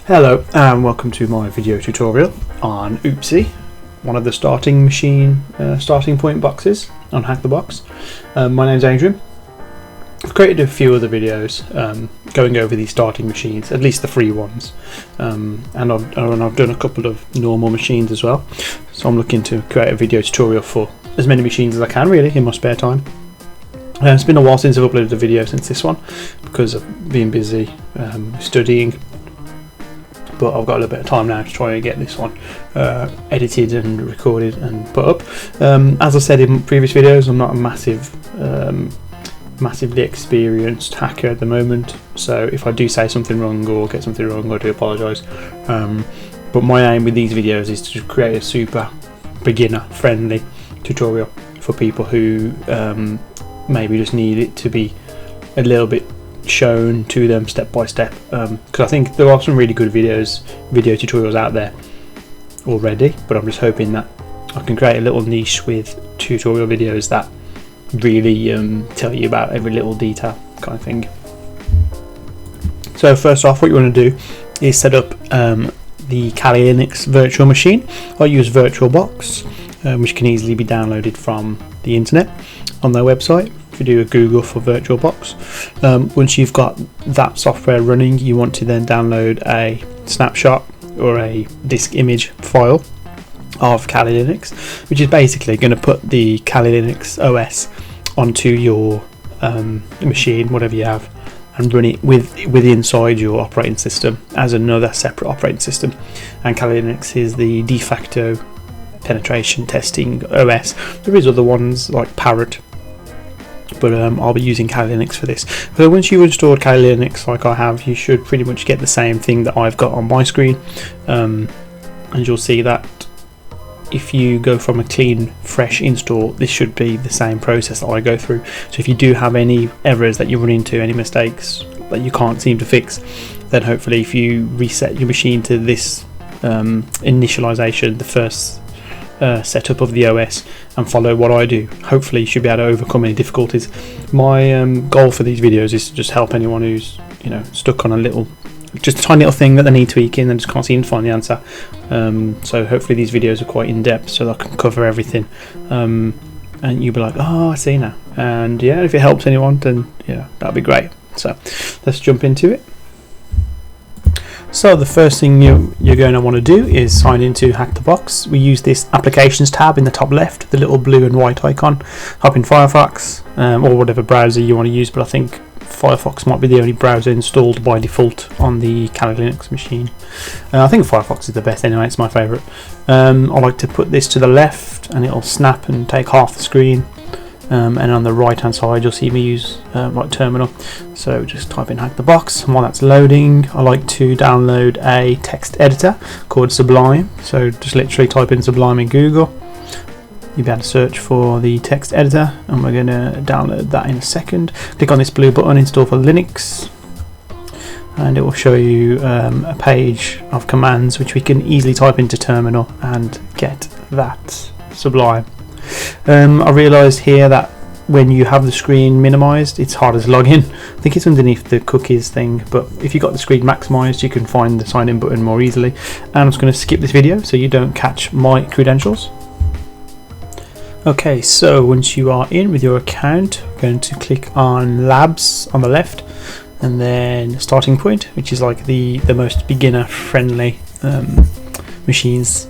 Hello and welcome to my video tutorial on Oopsie, one of the starting point boxes on Hack the Box. My name's Adrian. I've created a few other videos going over these starting machines, at least the free ones, and I've done a couple of normal machines as well. So I'm looking to create a video tutorial for as many machines as I can really in my spare time. It's been a while since I've uploaded a video since this one because I've been busy studying, but I've got a little bit of time now to try and get this one edited and recorded and put up. As I said in previous videos, I'm not a massively experienced hacker at the moment, so if I do say something wrong or get something wrong, I do apologise. But my aim with these videos is to create a super beginner friendly tutorial for people who maybe just need it to be a little bit shown to them step by step, because I think there are some really good video tutorials out there already, but I'm just hoping that I can create a little niche with tutorial videos that really tell you about every little detail kind of thing. So first off, what you want to do is set up the Kali Linux virtual machine. I use VirtualBox, which can easily be downloaded from the internet on their website. If you do a Google for VirtualBox, once you've got that software running, you want to then download a snapshot or a disk image file of Kali Linux, which is basically going to put the Kali Linux OS onto your machine, whatever you have, and run it with inside your operating system as another separate operating system. And Kali Linux is the de facto penetration testing OS. There is other ones like Parrot, but I'll be using Kali Linux for this. So once you've installed Kali Linux like I have, you should pretty much get the same thing that I've got on my screen, and you'll see that if you go from a clean fresh install, this should be the same process that I go through. So if you do have any errors that you run into, any mistakes that you can't seem to fix, then hopefully if you reset your machine to this initialization, the first setup of the OS, and follow what I do, hopefully you should be able to overcome any difficulties. My goal for these videos is to just help anyone who's stuck on just a tiny little thing that they need tweaking and just can't seem to find the answer. So hopefully these videos are quite in depth so that I can cover everything, and you'll be like, oh, I see now. And yeah, if it helps anyone, then yeah, that'd be great. So let's jump into it. So the first thing you're going to want to do is sign into Hack the Box. We use this Applications tab in the top left, the little blue and white icon. Hop in Firefox or whatever browser you want to use, but I think Firefox might be the only browser installed by default on the Kali Linux machine. I think Firefox is the best anyway, it's my favourite. I like to put this to the left and it'll snap and take half the screen. And on the right hand side you'll see me use like terminal. So just type in Hack the Box, and while that's loading I like to download a text editor called Sublime. So just literally type in Sublime in Google. You'll be able to search for the text editor, and we're going to download that in a second. Click on this blue button, Install for Linux, and it will show you a page of commands which we can easily type into terminal and get that Sublime. I realised here that when you have the screen minimised, it's harder to log in. I think it's underneath the cookies thing, but if you've got the screen maximised, you can find the sign in button more easily. And I'm just going to skip this video so you don't catch my credentials. Okay, so once you are in with your account, I'm going to click on Labs on the left, and then Starting Point, which is like the most beginner friendly machines.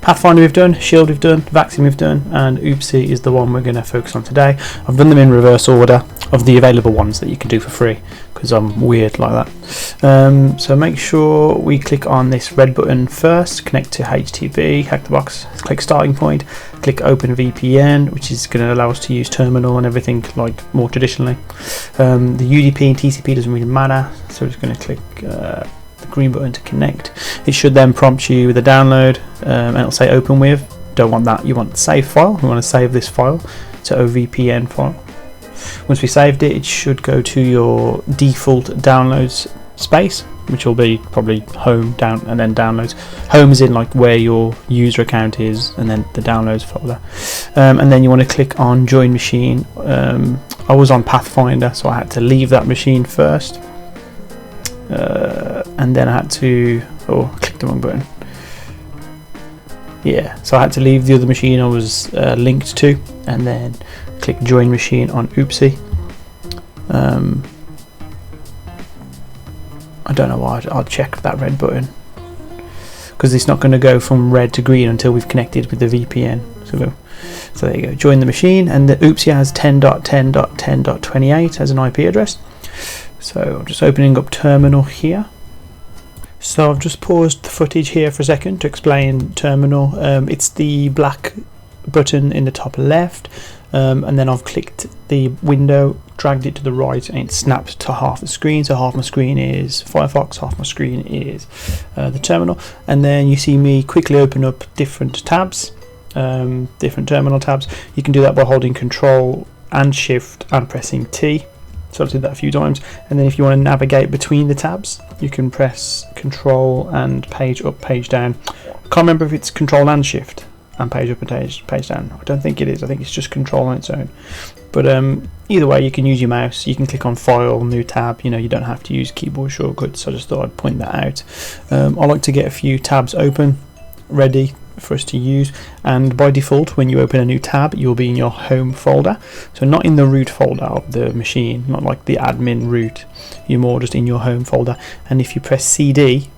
Pathfinder we've done, Shield we've done, Vaccine we've done, and Oopsie is the one we're going to focus on today. I've done them in reverse order of the available ones that you can do for free, because I'm weird like that. So make sure we click on this red button first, connect to HTTP, Hack the Box, click Starting Point, click Open VPN, which is going to allow us to use terminal and everything like more traditionally. The UDP and TCP doesn't really matter, so we're just going to click the green button to connect. It should then prompt you with a download, and it'll say open with. Don't want that, you want save file. We want to save this file to OVPN file. Once we saved it, it should go to your default downloads space, which will be probably home, down, and then downloads. Home is in like where your user account is, and then the downloads folder. And then you want to click on join machine. I was on Pathfinder, so I had to leave that machine first, and then I had to Oh, I clicked the wrong button. Yeah, so I had to leave the other machine I was linked to, and then click join machine on Oopsie. I don't know why I'll check that red button, because it's not going to go from red to green until we've connected with the VPN. So there you go, join the machine, and the Oopsie has 10.10.10.28 as an IP address. So I'm just opening up terminal here. So I've just paused the footage here for a second to explain terminal. It's the black button in the top left, and then I've clicked the window, dragged it to the right, and it snaps to half the screen. So half my screen is Firefox, half my screen is the terminal, and then you see me quickly open up different tabs, different terminal tabs. You can do that by holding Control and Shift and pressing T. So I did that a few times, and then if you want to navigate between the tabs, you can press Control and page up, page down. I can't remember if it's Control and Shift and page up and page down. I don't think it is. I think it's just Control on its own. But either way, you can use your mouse. You can click on File, New Tab. You know, you don't have to use keyboard shortcuts. So I just thought I'd point that out. I like to get a few tabs open, ready for us to use, and by default when you open a new tab you'll be in your home folder, so not in the root folder of the machine, not like the admin root, you're more just in your home folder. And if you press CD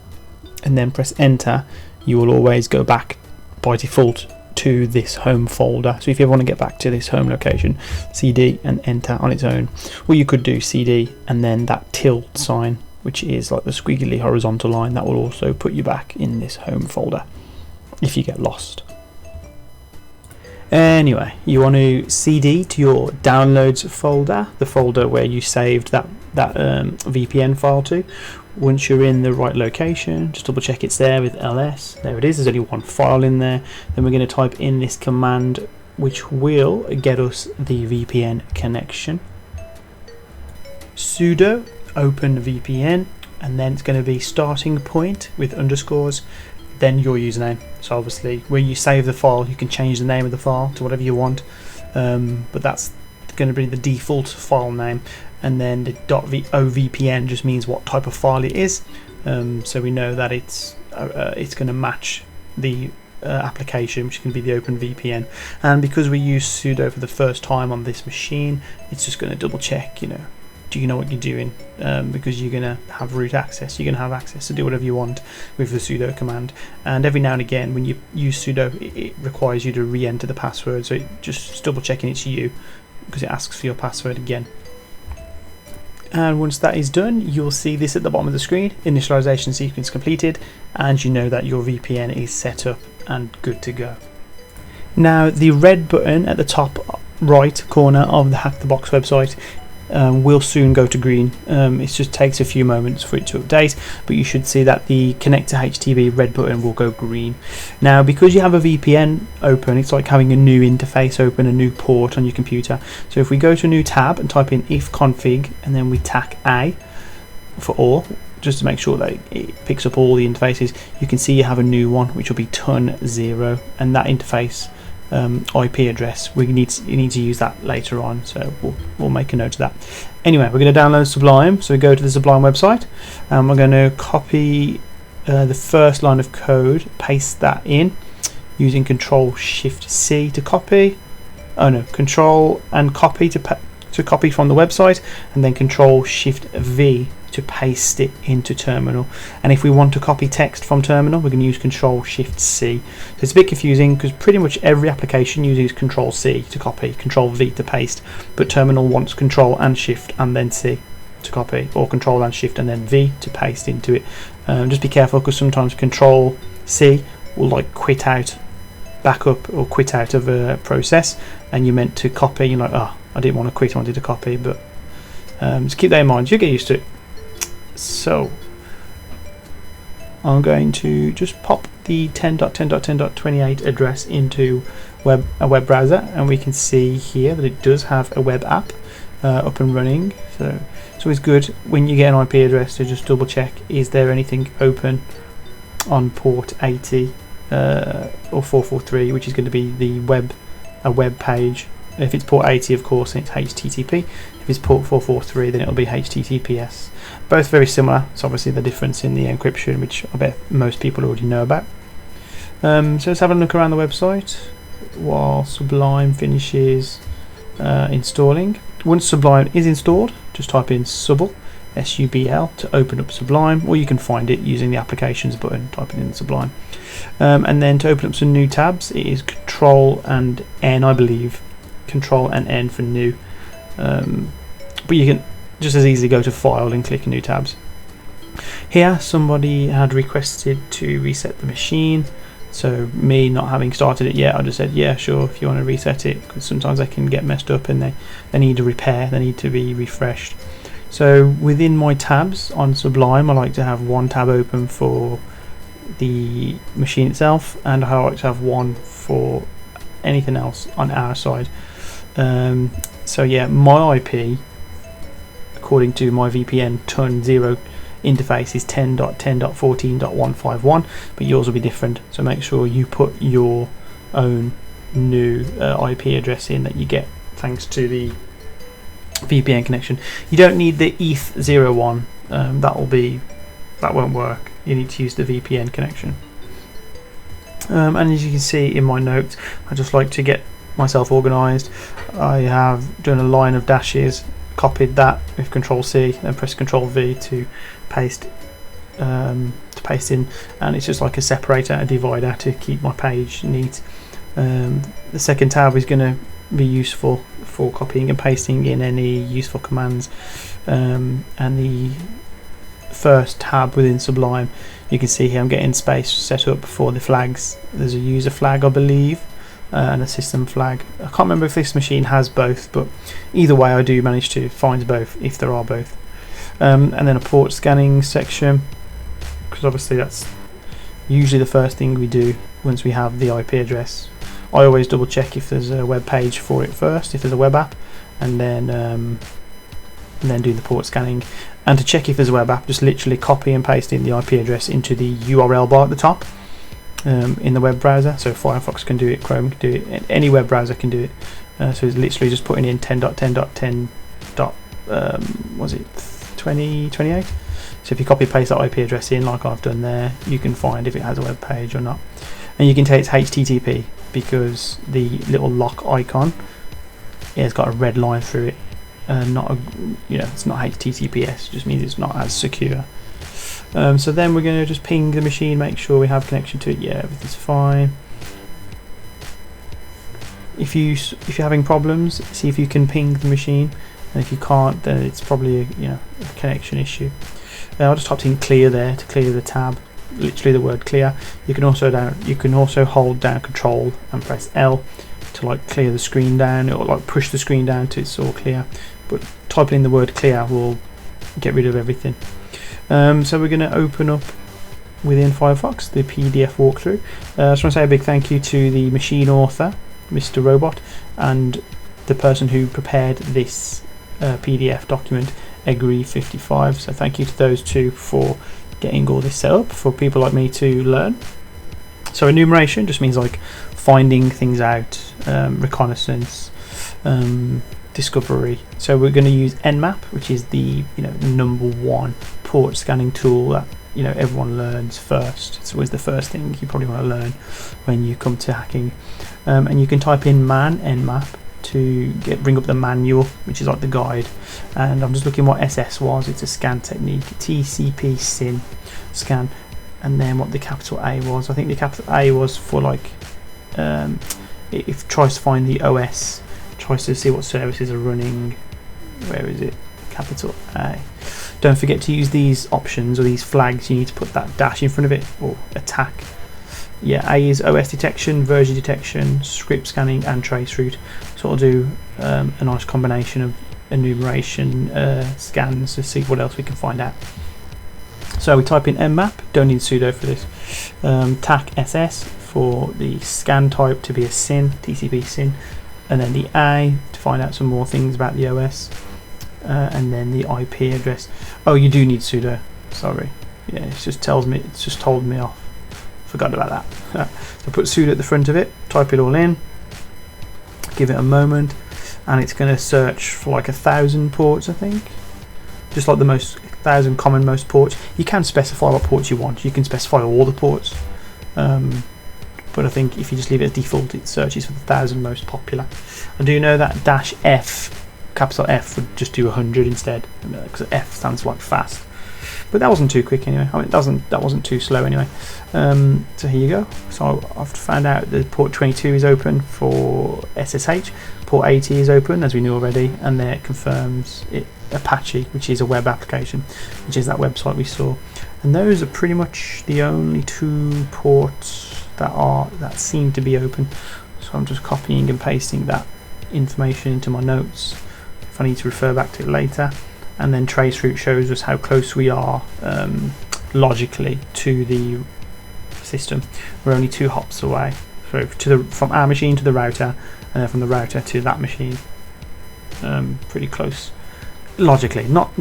and then press enter, you will always go back by default to this home folder. So if you ever want to get back to this home location, CD and enter on its own, or you could do CD and then that tilde sign, which is like the squiggly horizontal line, that will also put you back in this home folder if you get lost. Anyway, you want to CD to your downloads folder, the folder where you saved that VPN file to. Once you're in the right location, just double check it's there with ls. There it is, there's only one file in there. Then we're going to type in this command which will get us the VPN connection. Sudo open VPN, and then it's going to be starting point with underscores, then your username. So obviously when you save the file you can change the name of the file to whatever you want, but that's going to be the default file name. And then the .ovpn just means what type of file it is, so we know that it's going to match the application, which can be the OpenVPN. And because we use sudo for the first time on this machine, it's just going to double check, you know, do you know what you're doing, because you're going to have root access, you're going to have access to do whatever you want with the sudo command. And every now and again when you use sudo it requires you to re-enter the password, so just double checking it's you, because it asks for your password again. And once that is done, you'll see this at the bottom of the screen, initialization sequence completed, and you know that your VPN is set up and good to go. Now the red button at the top right corner of the Hack the Box website will soon go to green. It just takes a few moments for it to update, but you should see that the connect to HTTP red button will go green. Now because you have a VPN open, it's like having a new interface open, a new port on your computer. So if we go to a new tab and type in ifconfig and then we tack A for all, just to make sure that it picks up all the interfaces, you can see you have a new one which will be ton0, and that interface IP address, you need to use that later on, so we'll make a note of that. Anyway, we're going to download Sublime, so we go to the Sublime website, and we're going to copy the first line of code, paste that in using Control Shift C to copy. Oh no, Control and copy to copy from the website, and then Control Shift V to paste it into terminal. And if we want to copy text from terminal, we're going to use Control Shift C. So it's a bit confusing because pretty much every application uses Control C to copy, Control V to paste, but terminal wants Control and Shift and then C to copy, or Control and Shift and then V to paste into it. Just be careful because sometimes Control C will like quit out, back up, or quit out of a process, and you meant to copy, you're like, oh, I didn't want to quit, I wanted to copy. But just keep that in mind, you'll get used to it. So I'm going to just pop the 10.10.10.28 address into a web browser, and we can see here that it does have a web app up and running. So it's always good when you get an IP address to just double check, is there anything open on port 80 or 443, which is going to be a web page If it's port 80, of course, it's HTTP. If it's port 443, then it'll be HTTPS. Both very similar. It's obviously the difference in the encryption, which I bet most people already know about. So let's have a look around the website while Sublime finishes installing. Once Sublime is installed, just type in Subl, S-U-B-L, to open up Sublime, or you can find it using the Applications button, typing in Sublime. And then to open up some new tabs, it is Control and N, I believe. Control and N for new. But you can just as easily go to File and click New Tabs. Here, somebody had requested to reset the machine. So me not having started it yet, I just said, yeah, sure, if you want to reset it, because sometimes they can get messed up and they need a repair, they need to be refreshed. So within my tabs on Sublime, I like to have one tab open for the machine itself, and I like to have one for anything else on our side. So yeah, my IP, according to my VPN TUN 0 interface, is 10.10.14.151, but yours will be different, so make sure you put your own new IP address in that you get thanks to the VPN connection. You don't need the ETH01, that won't work. You need to use the VPN connection. And as you can see in my notes, I just like to get myself organized. I have done a line of dashes, copied that with Control C, then press Control V to paste in, and it's just like a separator, a divider to keep my page neat. The second tab is going to be useful for copying and pasting in any useful commands, and the first tab within Sublime, you can see here I'm getting space set up for the flags. There's a user flag, I believe, and a system flag. I can't remember if this machine has both, but either way I do manage to find both if there are both. And then a port scanning section, because obviously that's usually the first thing we do once we have the IP address. I always double check if there's a web page for it first, if there's a web app, and then do the port scanning. And to check if there's a web app, just literally copy and paste in the IP address into the URL bar at the top in the web browser. So Firefox can do it, Chrome can do it, any web browser can do it. So it's literally just putting in 10.10.10.2028. So if you copy and paste that IP address in like I've done there, you can find if it has a web page or not. And you can tell it's HTTP because the little lock icon, it's got a red line through it. It's not HTTPS, it just means it's not as secure. So then we're going to just ping the machine, make sure we have connection to it. Yeah, everything's fine. If you're having problems, see if you can ping the machine, and if you can't, then it's probably a connection issue. I just typed in clear there to clear the tab, literally the word clear. You can also hold down Control and press L to like clear the screen down, or like push the screen down till it's all clear. But typing in the word clear will get rid of everything. So we're going to open up within Firefox the PDF walkthrough. I just want to say a big thank you to the machine author, Mr. Robot, and the person who prepared this PDF document, Agree55. So thank you to those two for getting all this set up for people like me to learn. So enumeration just means like finding things out, reconnaissance, discovery. So we're going to use Nmap, which is the number one port scanning tool that everyone learns first. It's always the first thing you probably want to learn when you come to hacking. And you can type in man Nmap to bring up the manual, which is like the guide. And I'm just looking what SS was. It's a scan technique, TCP SYN scan. And then what the capital A was. I think the capital A was for like if it tries to find the OS, tries to see what services are running. Where is it? Capital A. Don't forget to use these options or these flags. You need to put that dash in front of it, or attack. Yeah, A is OS detection, version detection, script scanning, and traceroute. So I'll do a nice combination of enumeration scans to see what else we can find out. So we type in nmap, don't need sudo for this. TAC SS for the scan type to be a SYN, TCP SYN, and then the A to find out some more things about the OS, and then the IP address. Oh, you do need sudo. Sorry. Yeah, it's just told me off. Forgot about that. So put sudo at the front of it, type it all in, Give it a moment, and it's going to search for like 1,000 ports, I think. Just like the 1,000 common most ports. You can specify what ports you want. You can specify all the ports. But I think if you just leave it as default, it searches for the 1,000 most popular. I do know that -F, capital F, would just do 100 instead, because F stands for like fast. But that wasn't too quick anyway. I mean, that wasn't too slow anyway. So here you go. So I've found out that port 22 is open for SSH. Port 80 is open, as we knew already, and there it confirms it Apache, which is a web application, which is that website we saw. And those are pretty much the only 2 ports that seem to be open. So I'm just copying and pasting that information into my notes if I need to refer back to it later. And then traceroute shows us how close we are logically to the system. We're only 2 hops away, so from our machine to the router, and then from the router to that machine. Pretty close logically, not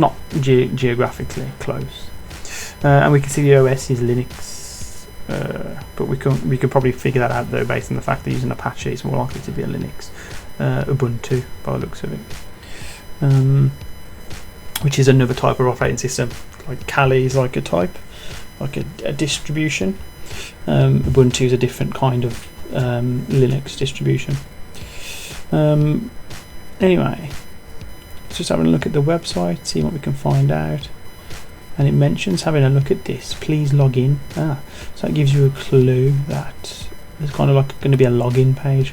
geographically close. And we can see the OS is Linux. But we can probably figure that out though, based on the fact they're using Apache. It's more likely to be a Linux, Ubuntu by the looks of it, which is another type of operating system. Like Kali is like a type, like a distribution. Ubuntu is a different kind of Linux distribution. Anyway, let's just having a look at the website, see what we can find out. And it mentions having a look at this. Please log in. So that gives you a clue that there's kind of like going to be a login page.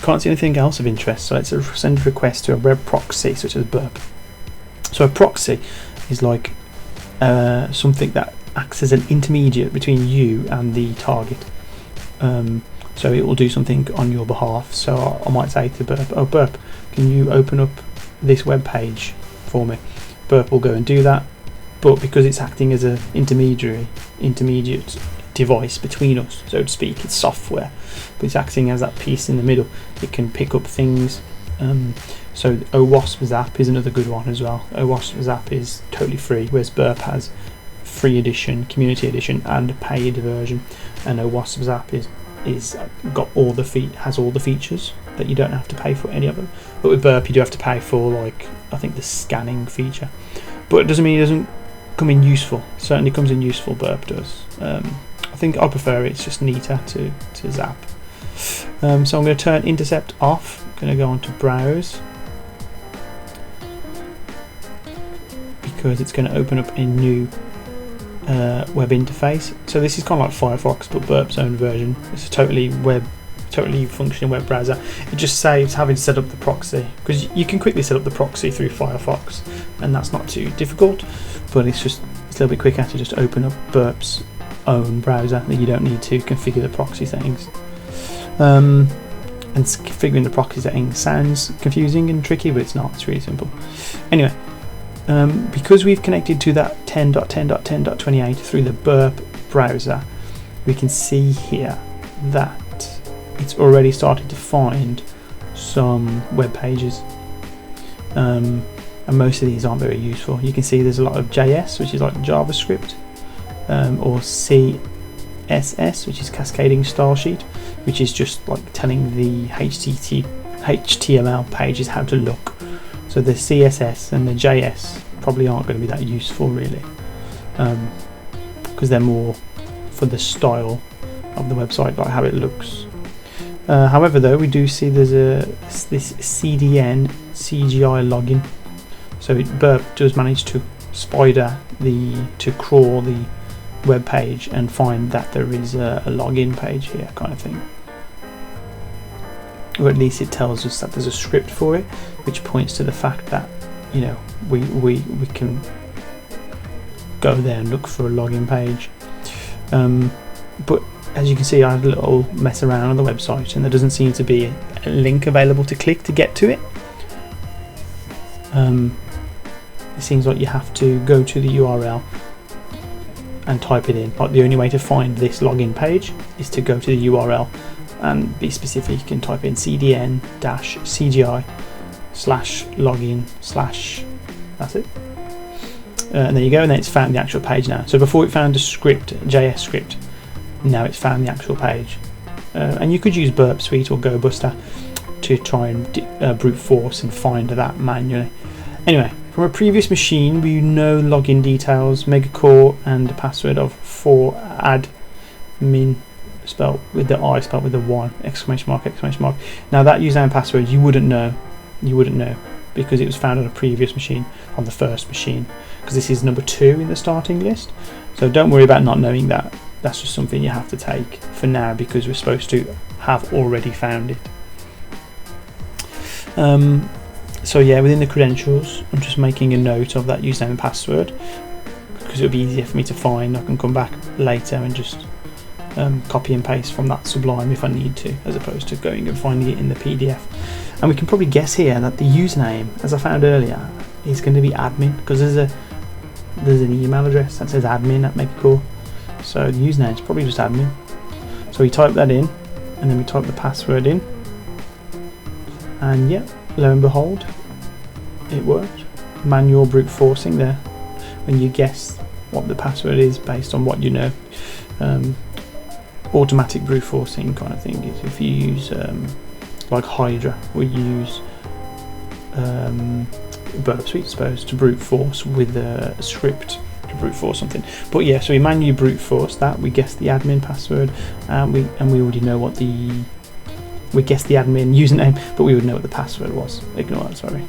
Can't see anything else of interest, so let's send a request to a web proxy such as burp. So a proxy is like something that acts as an intermediate between you and the target. So it will do something on your behalf. So I might say to burp, "Oh burp, can you open up this web page for me?" Burp will go and do that, but because it's acting as an intermediate device between us, so to speak, it's software, but it's acting as that piece in the middle. It can pick up things. So OWASP Zap is another good one as well. OWASP Zap is totally free, whereas Burp has free edition, community edition, and a paid version. And OWASP Zap has all the features that you don't have to pay for any of them. But with Burp, you do have to pay for, like, I think the scanning feature. But it doesn't mean it doesn't come in useful. It certainly comes in useful. Burp does. I think I prefer it. It's just neater to Zap. So I'm going to turn intercept off. I'm going to go on to browse, because it's going to open up a new web interface. So this is kind of like Firefox, but Burp's own version. It's a totally functioning web browser. It just saves having to set up the proxy, because you can quickly set up the proxy through Firefox, and that's not too difficult. But it's a little bit quicker to just open up Burp's own browser, that you don't need to configure the proxy settings. And configuring the proxy settings sounds confusing and tricky, but it's not. It's really simple. Anyway. Because we've connected to that 10.10.10.28 through the Burp browser, we can see here that it's already started to find some web pages, and most of these aren't very useful. You can see there's a lot of JS, which is like JavaScript, or CSS, which is cascading style sheet, which is just like telling the HTML pages how to look. So the CSS and the JS probably aren't going to be that useful really, because they're more for the style of the website, like how it looks. However, though, we do see there's this CDN CGI login. So Burp does manage to crawl the web page and find that there is a login page here, kind of thing. Or at least it tells us that there's a script for it, which points to the fact that, you know, we can go there and look for a login page. But as you can see, I had a little mess around on the website, and there doesn't seem to be a link available to click to get to it. It seems like you have to go to the URL and type it in. Like, the only way to find this login page is to go to the URL and be specific and type in cdn-cgi/login/ that's it, and there you go, and then it's found the actual page now. So before it found a script, a JS script, now it's found the actual page. and you could use Burp Suite or GoBuster to try and brute force and find that manually. Anyway, from a previous machine we know login details, megacore, and a password of 4admin, spelled with the I, spelled with the 1, exclamation mark, exclamation mark. Now that username and password you wouldn't know because it was found on a previous machine, on the first machine, because this is number 2 in the starting list. So don't worry about not knowing that. That's just something you have to take for now because we're supposed to have already found it. So yeah, within the credentials I'm just making a note of that username and password because it'll be easier for me to find. I can come back later and just copy and paste from that Sublime if I need to, as opposed to going and finding it in the PDF. And we can probably guess here that the username, as I found earlier, is going to be admin, because there's an email address that says admin at Megacore. So the username is probably just admin. So we type that in, and then we type the password in, and yeah, lo and behold, it worked. Manual brute forcing there when you guess what the password is based on what you know. Automatic brute forcing kind of thing is if you use like Hydra, or you use Burp Suite, I suppose, to brute force with a script to brute force something. But yeah, so we manually brute force that. We guessed the admin password, and we already know what we guessed the admin username, but we would know what the password was. Ignore that, sorry.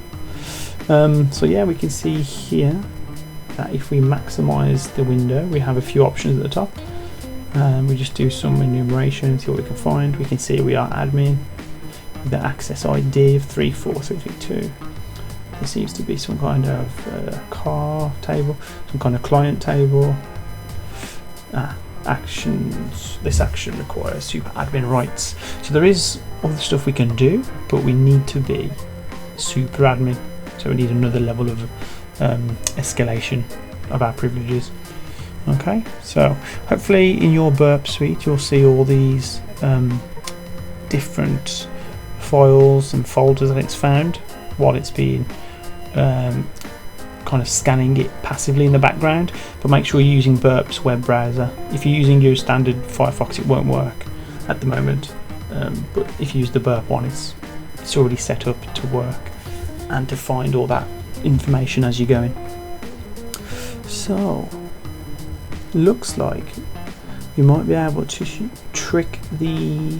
So yeah, we can see here that if we maximize the window, we have a few options at the top. We just do some enumeration, see what we can find. We can see we are admin with the access ID of 34332. There seems to be some kind of car table, some kind of client table. Actions. This action requires super admin rights. So there is other stuff we can do, but we need to be super admin. So we need another level of escalation of our privileges. Okay, so hopefully in your Burp Suite you'll see all these different files and folders that it's found while it's been kind of scanning it passively in the background. But make sure you're using Burp's web browser. If you're using your standard Firefox, it won't work at the moment, but if you use the Burp one, it's already set up to work and to find all that information as you're going. So looks like we might be able to trick the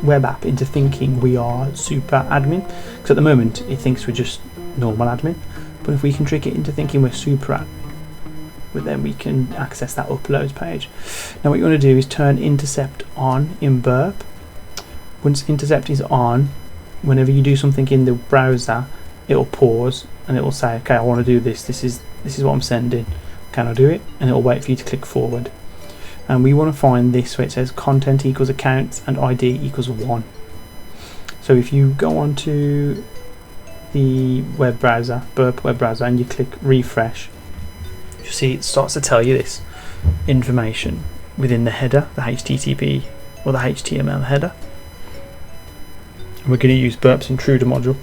web app into thinking we are super admin, because at the moment it thinks we're just normal admin. But if we can trick it into thinking we're super admin, well, then we can access that uploads page. Now what you want to do is turn intercept on in Burp. Once intercept is on, whenever you do something in the browser, it'll pause and it will say, okay, I want to do this. This is what I'm sending. Can I do it? And it'll wait for you to click forward. And we want to find this where it says content equals accounts and ID equals 1. So if you go onto the web browser, Burp web browser, and you click refresh, you see it starts to tell you this information within the header, the HTTP or the HTML header. And we're going to use Burp's intruder module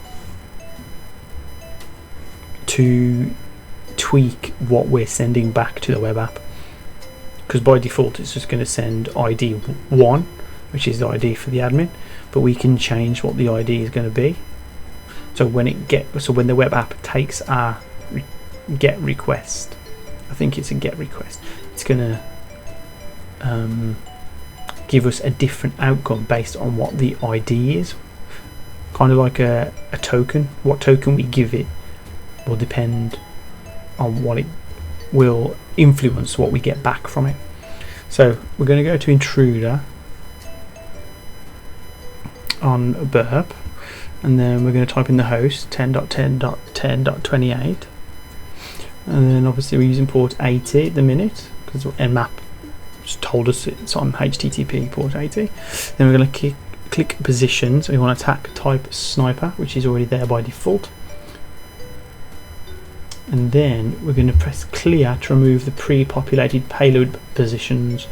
to tweak what we're sending back to the web app, because by default it's just going to send ID 1, which is the ID for the admin, but we can change what the ID is going to be. So when the web app takes our get request, I think it's a get request, it's going to give us a different outcome based on what the ID is, kind of like a token. What token we give it will depend on what it will influence what we get back from it. So we're going to go to intruder on Burp, and then we're going to type in the host 10.10.10.28, and then obviously we're using port 80 at the minute because Nmap just told us it's on HTTP port 80. Then we're going to click positions. We want attack type sniper, which is already there by default. And then we're going to press clear to remove the pre-populated payload positions.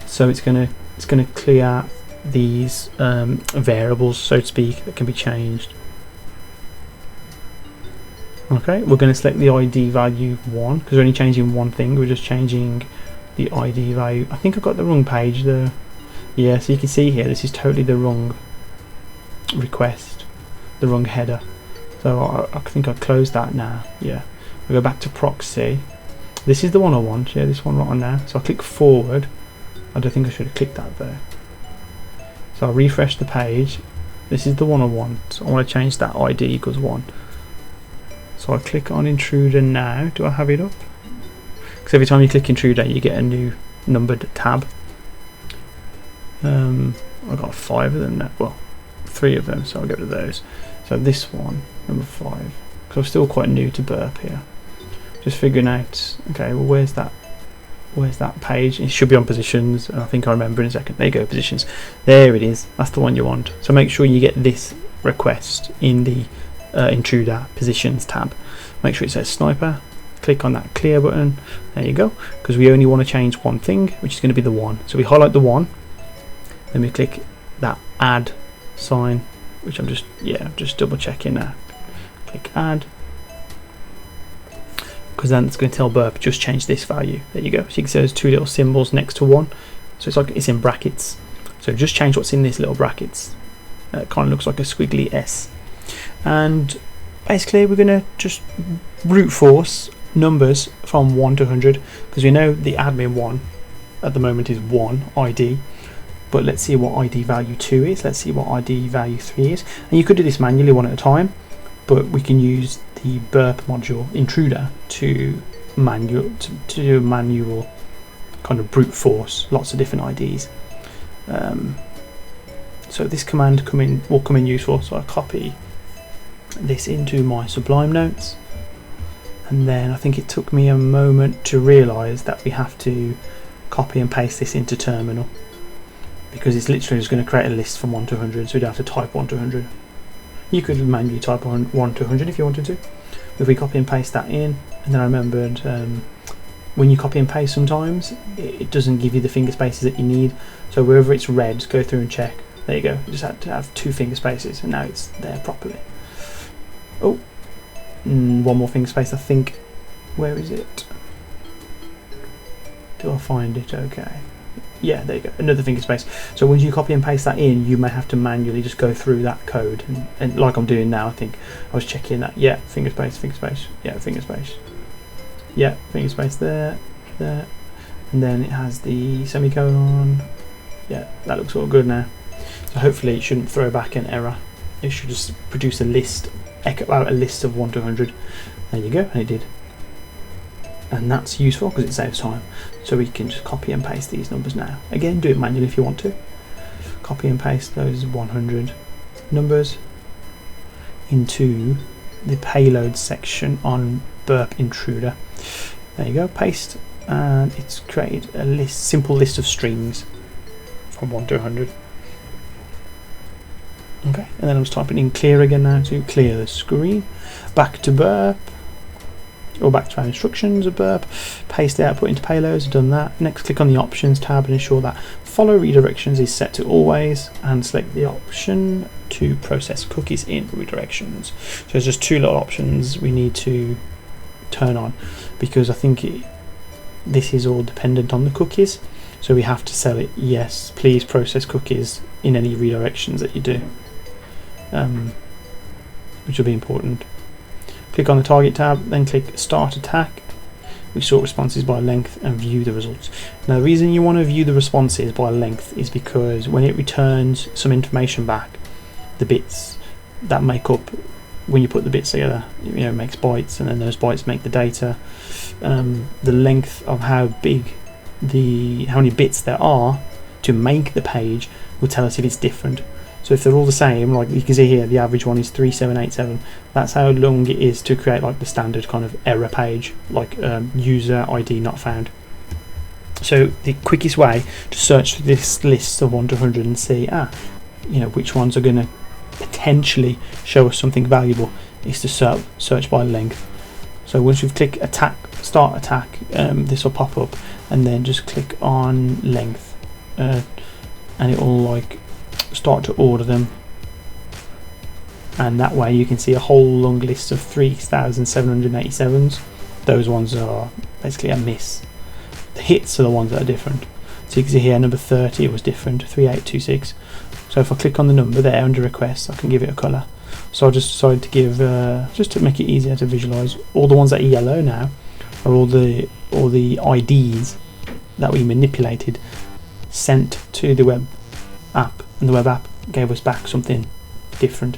So it's going to clear these variables, so to speak, that can be changed. Okay, we're going to select the ID value 1 because we're only changing one thing. We're just changing the ID value. I think I've got the wrong page there. Yeah, so you can see here this is totally the wrong request, the wrong header. So I think I close that now. Yeah, I go back to proxy. This is the one I want. Yeah, this one right on now. So I click forward. I don't think I should have clicked that though. So I refresh the page. This is the one I want. I want to change that ID equals 1. So I click on intruder now. Do I have it up? Because every time you click intruder you get a new numbered tab. I've got 5 of them now. Well, 3 of them, so I'll get rid of those. So this one, number 5, because I'm still quite new to burp here. Just figuring out, okay, well where's that page? It should be on positions, and I think I remember in a second. There you go, positions. There it is. That's the one you want. So make sure you get this request in the intruder positions tab. Make sure it says sniper. Click on that clear button. There you go. Because we only want to change one thing, which is going to be the 1. So we highlight the 1. Then we click that add sign, which I'm just double checking now. Click add. Because then it's going to tell burp just change this value. There you go. So you can see those 2 little symbols next to 1. So it's like it's in brackets. So just change what's in these little brackets. It kind of looks like a squiggly S. And basically we're going to just brute force numbers from 1 to 100, because we know the admin 1 at the moment is 1 ID. But let's see what ID value 2 is. Let's see what ID value 3 is. And you could do this manually one at a time, but we can use the burp module intruder to do manual kind of brute force lots of different IDs. So this command will come in useful. So I copy this into my Sublime notes, and then I think it took me a moment to realise that we have to copy and paste this into terminal, because it's literally just going to create a list from 1 to 100, so we don't have to type 1 to 100. You could manually type 1 to 100 if you wanted to. If we copy and paste that in, and then I remembered when you copy and paste sometimes it doesn't give you the finger spaces that you need, so wherever it's red, go through and check. There you go, you just had to have 2 finger spaces and now it's there properly. Oh, 1 more finger space I think. Where is it? Do I find it? Okay. Yeah, there you go, another finger space. So once you copy and paste that in, you may have to manually just go through that code, and like I'm doing now, I think I was checking that. Yeah, finger space, yeah, finger space, yeah, finger space there, and then it has the semicolon. Yeah, that looks all good now. So hopefully it shouldn't throw back an error. It should just produce a list, echo out a list of 1 to 100. There you go, and it did. And that's useful because it saves time. So we can just copy and paste these numbers now. Again, do it manually if you want to. Copy and paste those 100 numbers into the payload section on burp intruder. There you go, paste, and it's created a simple list of strings from 1 to 100. Okay, and then I'm just typing in clear again now to clear the screen. Back to burp. Or back to our instructions of burp, paste the output into payloads. Done that. Next, click on the options tab and ensure that follow redirections is set to always, and select the option to process cookies in redirections. So there's just 2 little options we need to turn on, because I think this is all dependent on the cookies, so we have to set it yes, please process cookies in any redirections that you do, which will be important. Click on the target tab, then click start attack. We sort responses by length and view the results. Now the reason you want to view the responses by length is because when it returns some information back, the bits that make up, when you put the bits together, it makes bytes, and then those bytes make the data. The length of how many bits there are to make the page will tell us if it's different. So if they're all the same, like you can see here, the average one is 3787. That's how long it is to create like the standard kind of error page, like user ID not found. So the quickest way to search for this list of 1 to 100 and see, which ones are going to potentially show us something valuable is to search by length. So once you've clicked attack, start attack, this will pop up, and then just click on length, and it will like start to order them, and that way you can see a whole long list of 3,787s. Those ones are basically a miss. The hits are the ones that are different. So you can see here number 30 was different, 3826. So if I click on the number there under requests, I can give it a colour. So I just decided to give, just to make it easier to visualise, all the ones that are yellow now are all the IDs that we manipulated, sent to the web app, and the web app gave us back something different,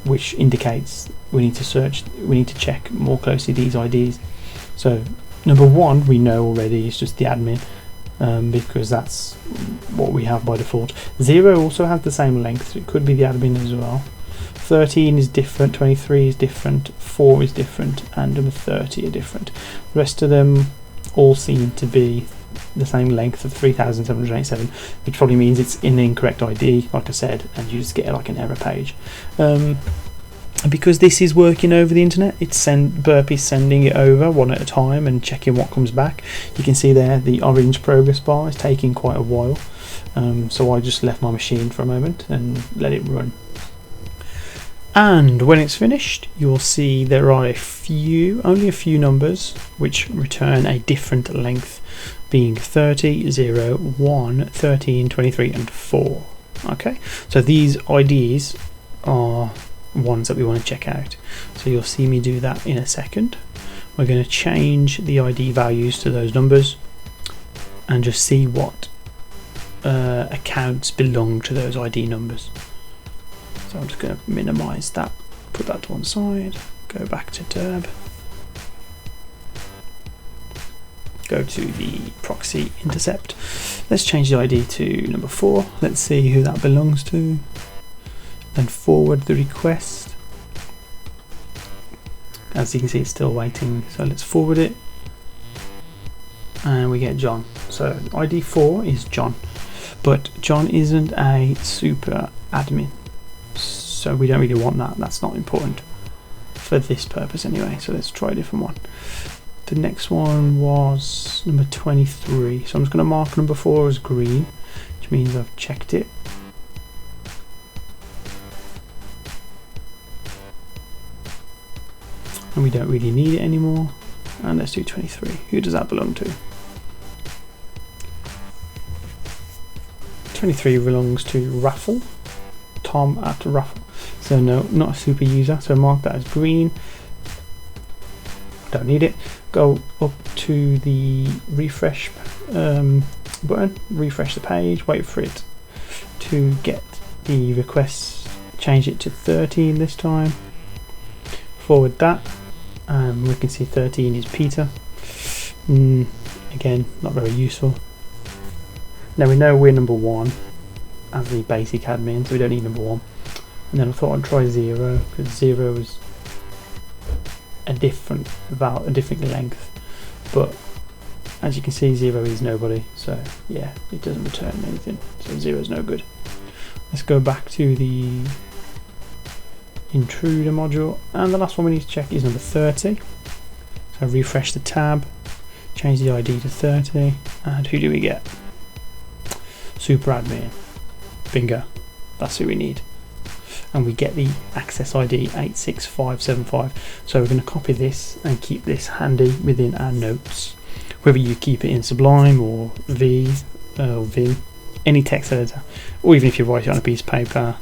which indicates we need to search, we need to check more closely these IDs. So number 1 we know already is just the admin, because that's what we have by default. 0 also has the same length, so it could be the admin as well. 13 is different, 23 is different, 4 is different, and number 30 are different. The rest of them all seem to be the same length of 3787, which probably means it's an incorrect ID, like I said, and you just get like an error page. Because this is working over the internet, Burp is sending it over one at a time and checking what comes back. You can see there the orange progress bar is taking quite a while, so I just left my machine for a moment and let it run. And when it's finished, you'll see there are only a few numbers which return a different length, being 30, 0, 1, 13, 23 and 4. Okay, so these IDs are ones that we want to check out, so you'll see me do that in a second. We're going to change the ID values to those numbers and just see what accounts belong to those ID numbers. So I'm just going to minimize that, put that to one side, go back to Derb, go to the proxy intercept. Let's change the ID to number 4. Let's see who that belongs to. Then forward the request. As you can see, it's still waiting, so let's forward it, and we get John. So ID 4 is John, but John isn't a super admin, so we don't really want that. That's not important for this purpose anyway, so let's try a different one. The next one was number 23, so I'm just going to mark number 4 as green, which means I've checked it. And we don't really need it anymore, and let's do 23. Who does that belong to? 23 belongs to Raffle, Tom at Raffle. So no, not a super user, so mark that as green. Don't need it. Go up to the refresh button, refresh the page, wait for it to get the requests, change it to 13 this time, forward that. We can see 13 is Peter. Again, not very useful. Now we know we're number 1 as the basic admin, so we don't need number 1. And then I thought I'd try 0, because 0 is a different length, but as you can see 0 is nobody, so yeah, it doesn't return anything, so 0 is no good. Let's go back to the intruder module, and the last one we need to check is number 30. So refresh the tab, change the ID to 30, and who do we get? Super admin. Bingo, that's who we need. And we get the access ID 86575. So we're going to copy this and keep this handy within our notes, whether you keep it in Sublime or Vim, any text editor, or even if you write it on a piece of paper,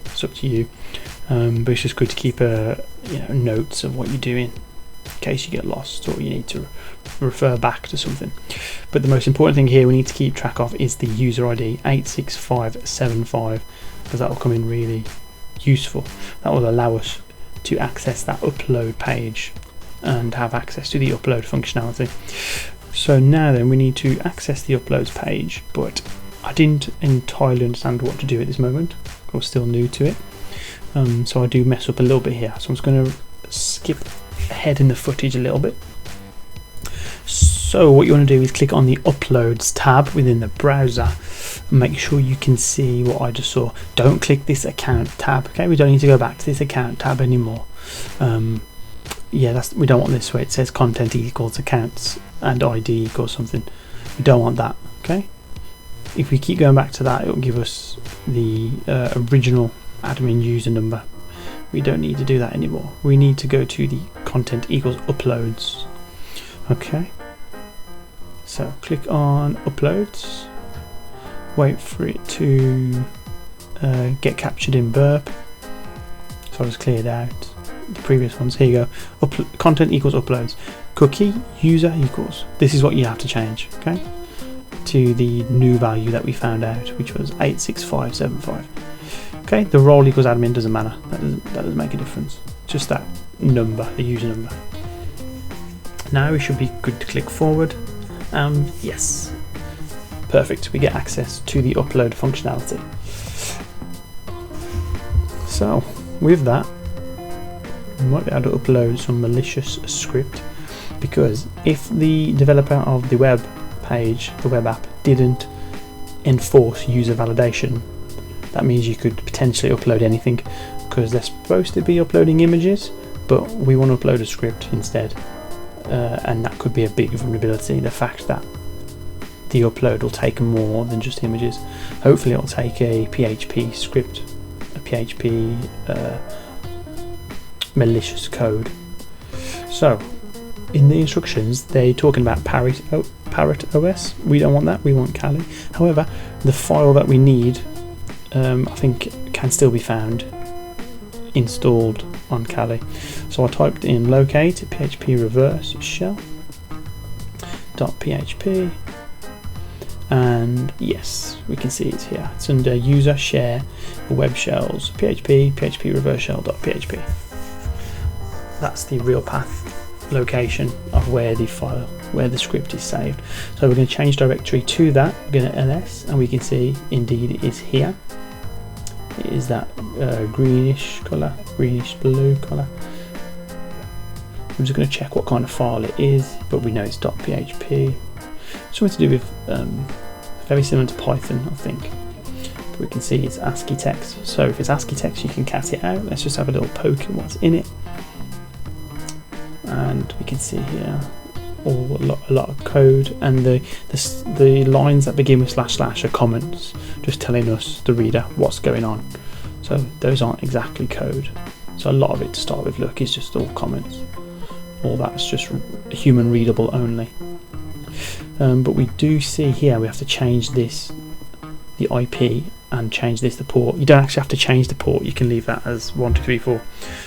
it's up to you. But it's just good to keep notes of what you're doing in case you get lost or you need to refer back to something. But the most important thing here we need to keep track of is the user ID 86575, because that will come in really useful. That will allow us to access that upload page and have access to the upload functionality. So now then we need to access the uploads page, but I didn't entirely understand what to do at this moment. I was still new to it. So I do mess up a little bit here, so I'm just going to skip ahead in the footage a little bit. So what you want to do is click on the Uploads tab within the browser and make sure you can see what I just saw. Don't click this Account tab, okay? We don't need to go back to this Account tab anymore. Yeah, we don't want this where it says content equals accounts and ID equals something. We don't want that, okay? If we keep going back to that, it will give us the original admin user number. We don't need to do that anymore. We need to go to the content equals uploads. Okay, So click on uploads, wait for it to get captured in burp. So I just cleared out the previous ones. Here you go. Content equals uploads. Cookie user equals. This is what you have to change, okay? To the new value that we found out, which was 86575. Okay, the role equals admin doesn't matter. That doesn't make a difference. Just that number, the user number. Now we should be good to click forward. Yes, perfect. We get access to the upload functionality. So with that, we might be able to upload some malicious script, because if the developer of the web page, the web app, didn't enforce user validation, that means you could potentially upload anything, because they're supposed to be uploading images, but we want to upload a script instead, and that could be a big vulnerability, the fact that the upload will take more than just images. Hopefully it'll take a PHP script, a PHP malicious code. So in the instructions they're talking about Parrot OS. We don't want that, we want Kali. However, the file that we need I think can still be found installed on Kali. So I typed in locate PHP reverse shell .php, and yes, we can see it's here. It's under user share web shells PHP reverse shell .php. That's the real path location of where the file, where the script is saved. So we're going to change directory to that. We're going to ls, and we can see indeed it is here. It is that greenish colour, greenish blue colour. I'm just going to check what kind of file it is, but we know it's .php. Something to do with very similar to Python, I think. But we can see it's ASCII text. So if it's ASCII text, you can cat it out. Let's just have a little poke at what's in it. And we can see here a lot of code, and the lines that begin with / are comments, just telling us, the reader, what's going on. So those aren't exactly code. So a lot of it to start with, look, is just all comments. All that's just human readable only. But we do see here we have to change this, the IP, and change this to port. You don't actually have to change the port, you can leave that as 1234,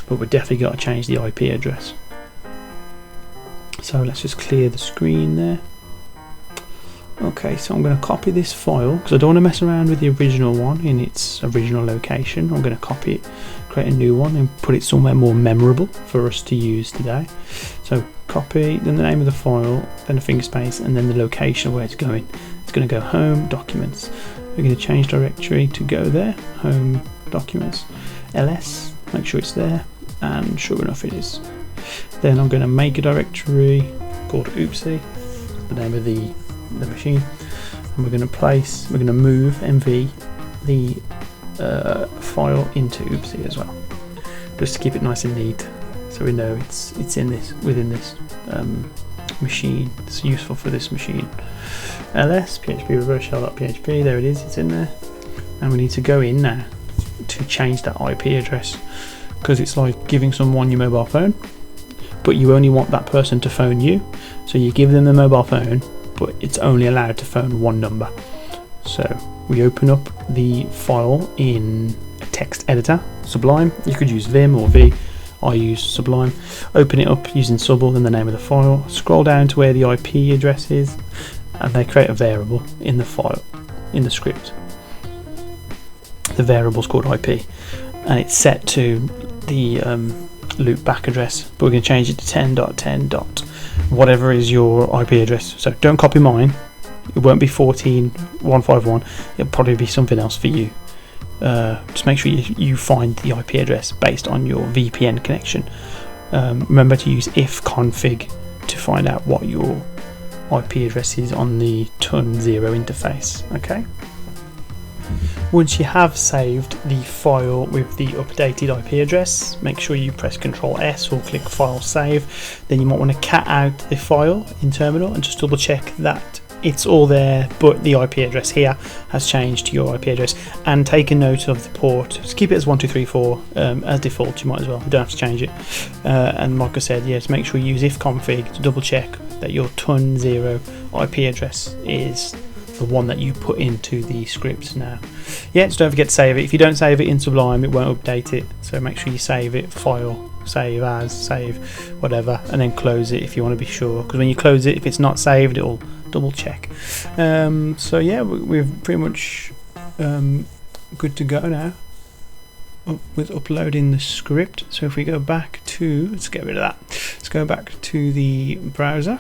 but we've definitely got to change the IP address. So let's just clear the screen there. Okay, so I'm going to copy this file, because I don't want to mess around with the original one in its original location. I'm going to copy it, create a new one, and put it somewhere more memorable for us to use today. So copy, then the name of the file, then a finger space, and then the location of where it's going. It's going to go home, documents. We're going to change directory to go there, home, documents, ls, make sure it's there, and sure enough it is. Then I'm going to make a directory called Oopsie, the name of the machine, and we're going to move mv the file into Oopsie as well, just to keep it nice and neat, so we know it's in this, within this machine. It's useful for this machine. ls php reverse shell.php, there it is, it's in there, and we need to go in now to change that IP address, because it's like giving someone your mobile phone, but you only want that person to phone you, so you give them the mobile phone, but it's only allowed to phone one number. So we open up the file in a text editor, Sublime. You could use Vim or V, I use Sublime. Open it up using Subble, then the name of the file, scroll down to where the IP address is, and they create a variable in the file, in the script. The variable's called IP, and it's set to the loop back address, but we're going to change it to 10.10. whatever is your IP address. So don't copy mine, it won't be 14.151, it'll probably be something else for you. Just make sure you find the IP address based on your VPN connection. Remember to use ifconfig to find out what your IP address is on the TUN0 interface. Okay. Once you have saved the file with the updated IP address, make sure you press Ctrl S or click File Save. Then you might want to cat out the file in terminal and just double check that it's all there, but the IP address here has changed to your IP address. And take a note of the port. Just keep it as 1234 as default. You might as well. You don't have to change it. And like I said, yes, make sure you use ifconfig to double check that your ton0 IP address is the one that you put into the script now. Yeah, just don't forget to save it. If you don't save it in Sublime, it won't update it. So make sure you save it, file, save as, save whatever, and then close it if you want to be sure. Because when you close it, if it's not saved, it'll double check. So yeah, we're pretty much good to go now with uploading the script. So if we go back to, let's get rid of that. Let's go back to the browser.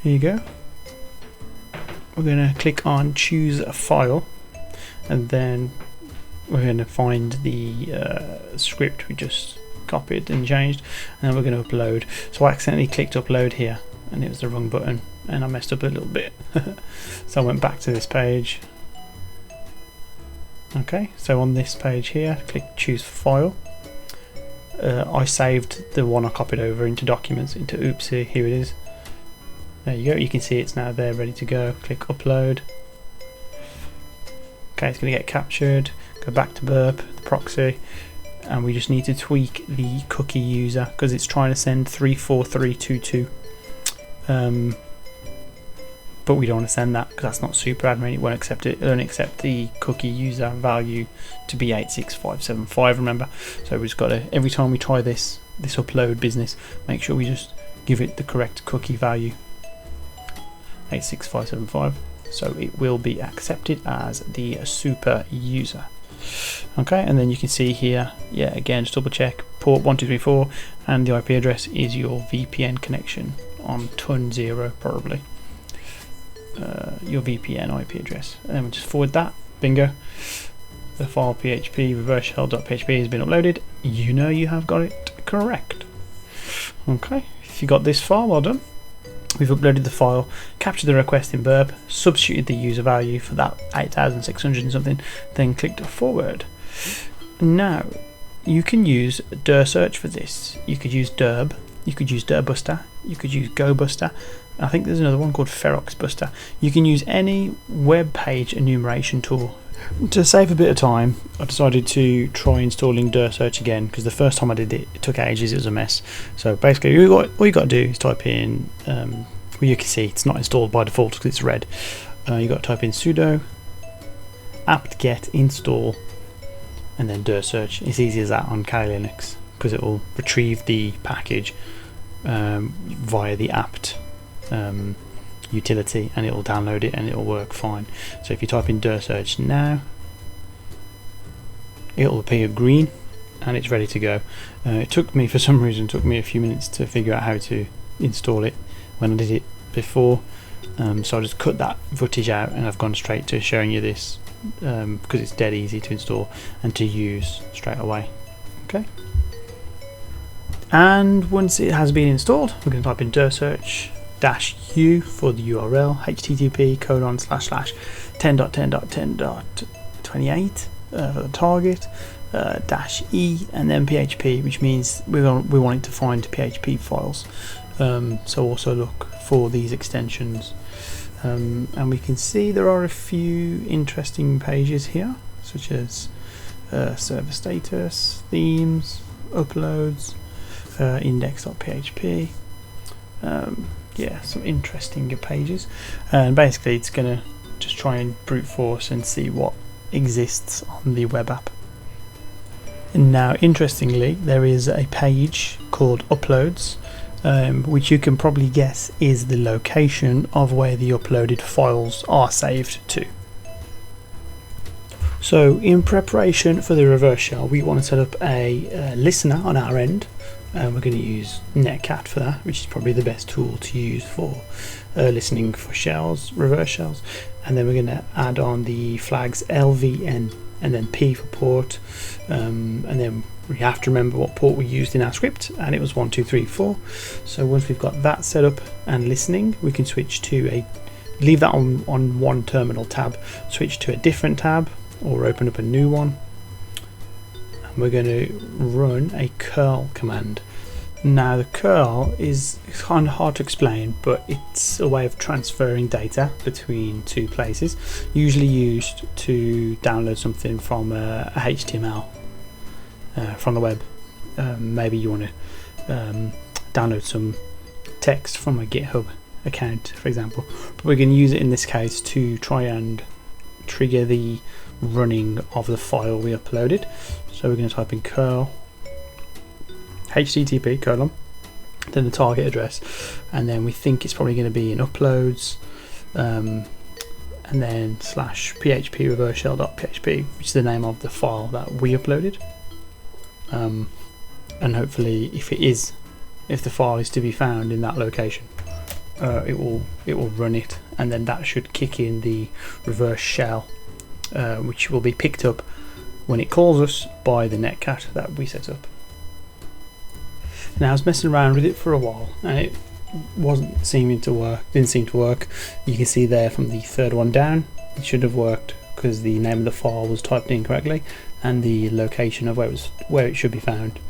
Here you go. We're going to click on choose a file, and then we're going to find the script we just copied and changed, and then we're going to upload. So I accidentally clicked upload here and it was the wrong button, and I messed up a little bit. So I went back to this page. Okay, so on this page here, click choose file. I saved the one I copied over into documents, into Oopsie. Here it is. There you go, you can see it's now there ready to go. Click upload. Okay, it's going to get captured. Go back to burp, the proxy, and we just need to tweak the cookie user because it's trying to send 34322. But we don't want to send that because that's not super admin. It won't accept it. It'll only accept the cookie user value to be 86575. Remember, so we just got to, every time we try this upload business, make sure we just give it the correct cookie value. 86575, so it will be accepted as the super user. Okay, and then you can see here, yeah, again, just double check port 1234, and the IP address is your VPN connection on ton0 probably. Your VPN IP address, and then we just forward that. Bingo, the file php reverse shell.php has been uploaded. You know you have got it correct. Okay, if you got this far, well done. We've uploaded the file, captured the request in burp, substituted the user value for that 8,600 and something, then clicked forward. Now you can use dir search for this. You could use dirb, you could use dirbuster, you could use gobuster. I think there's another one called feroxbuster. You can use any web page enumeration tool. To save a bit of time, I decided to try installing dir search again because the first time I did it, it took ages, it was a mess. So basically all you got to do is type in, well, you can see it's not installed by default because it's red. You got to type in sudo apt-get install and then dir search. It's easy as that on Kali Linux because it will retrieve the package via the apt utility, and it will download it and it will work fine. So if you type in dir search now, it will appear green and it's ready to go. It took me, for some reason, a few minutes to figure out how to install it when I did it before. So I just cut that footage out and I've gone straight to showing you this because it's dead easy to install and to use straight away. Okay. And once it has been installed, we're going to type in dir search -u for the URL, http://10.10.10.28 for the target, -e, and then PHP, which means we want it to find PHP files. So also look for these extensions, and we can see there are a few interesting pages here, such as server status, themes, uploads, index.php. Yeah, some interesting pages, and basically it's gonna just try and brute force and see what exists on the web app. And now interestingly, there is a page called uploads, which you can probably guess is the location of where the uploaded files are saved to. So in preparation for the reverse shell, we want to set up a listener on our end. We're going to use Netcat for that, which is probably the best tool to use for listening for shells, reverse shells. And then we're going to add on the flags LVN and then P for port, and then we have to remember what port we used in our script, and it was 1234. So once we've got that set up and listening, we can switch to leave that on one terminal tab, switch to a different tab or open up a new one. We're going to run a curl command. Now the curl is kind of hard to explain, but it's a way of transferring data between two places, usually used to download something from a HTML from the web. Maybe you want to download some text from a GitHub account, for example, but we're going to use it in this case to try and trigger the running of the file we uploaded. So we're going to type in curl http colon then the target address, and then we think it's probably going to be in uploads, and then /php reverse shell.php, which is the name of the file that we uploaded, and hopefully if the file is to be found in that location, it will run it, and then that should kick in the reverse shell, which will be picked up when it calls us by the netcat that we set up. Now I was messing around with it for a while and it didn't seem to work. You can see there from the third one down, it should have worked because the name of the file was typed in correctly and the location of where it should be found.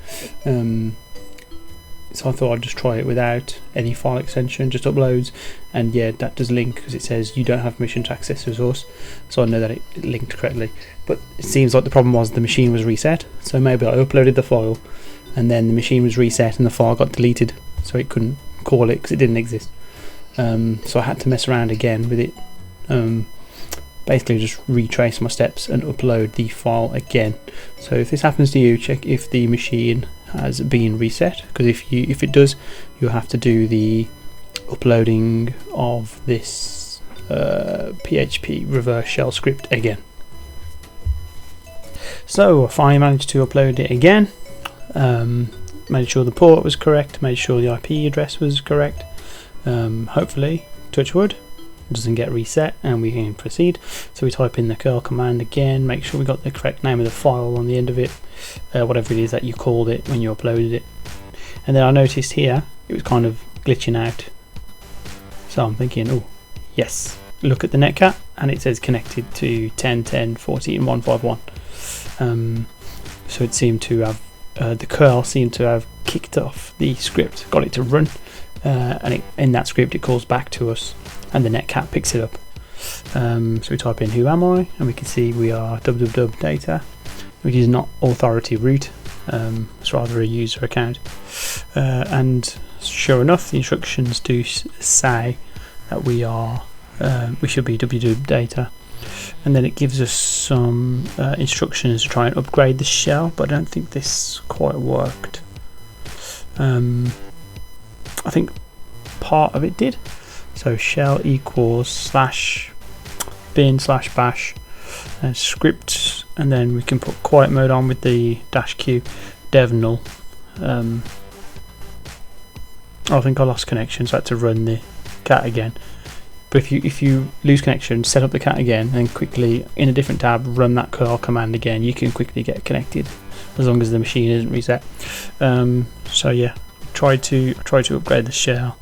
So I thought I'd just try it without any file extension, just uploads, and yeah, that does link because it says you don't have permission to access the resource, so I know that it linked correctly. But it seems like the problem was the machine was reset, so maybe I uploaded the file and then the machine was reset and the file got deleted, so it couldn't call it because it didn't exist. So I had to mess around again with it, basically just retrace my steps and upload the file again. So if this happens to you, check if the machine has been reset, because if it does, you'll have to do the uploading of this PHP reverse shell script again. So I finally managed to upload it again, made sure the port was correct, made sure the IP address was correct, hopefully, touch wood, it doesn't get reset, and we can proceed. So we type in the curl command again, make sure we got the correct name of the file on the end of it, whatever it is that you called it when you uploaded it. And then I noticed here it was kind of glitching out, so I'm thinking, oh yes, look at the netcat and it says connected to 10.10.14.151. So it seemed to have the curl seemed to have kicked off the script, got it to run, and in that script it calls back to us and the netcat picks it up. So we type in who am I, and we can see we are www data, which is not authority root, it's rather a user account, and sure enough the instructions do say that we should be www data, and then it gives us some instructions to try and upgrade the shell, but I don't think this quite worked. I think part of it did. So shell equals /bin/bash script, and then we can put quiet mode on with the -q dev null. I think I lost connection, so I had to run the cat again. But if you lose connection, set up the cat again, and quickly in a different tab run that curl command again. You can quickly get connected as long as the machine isn't reset. So yeah, try to upgrade the shell,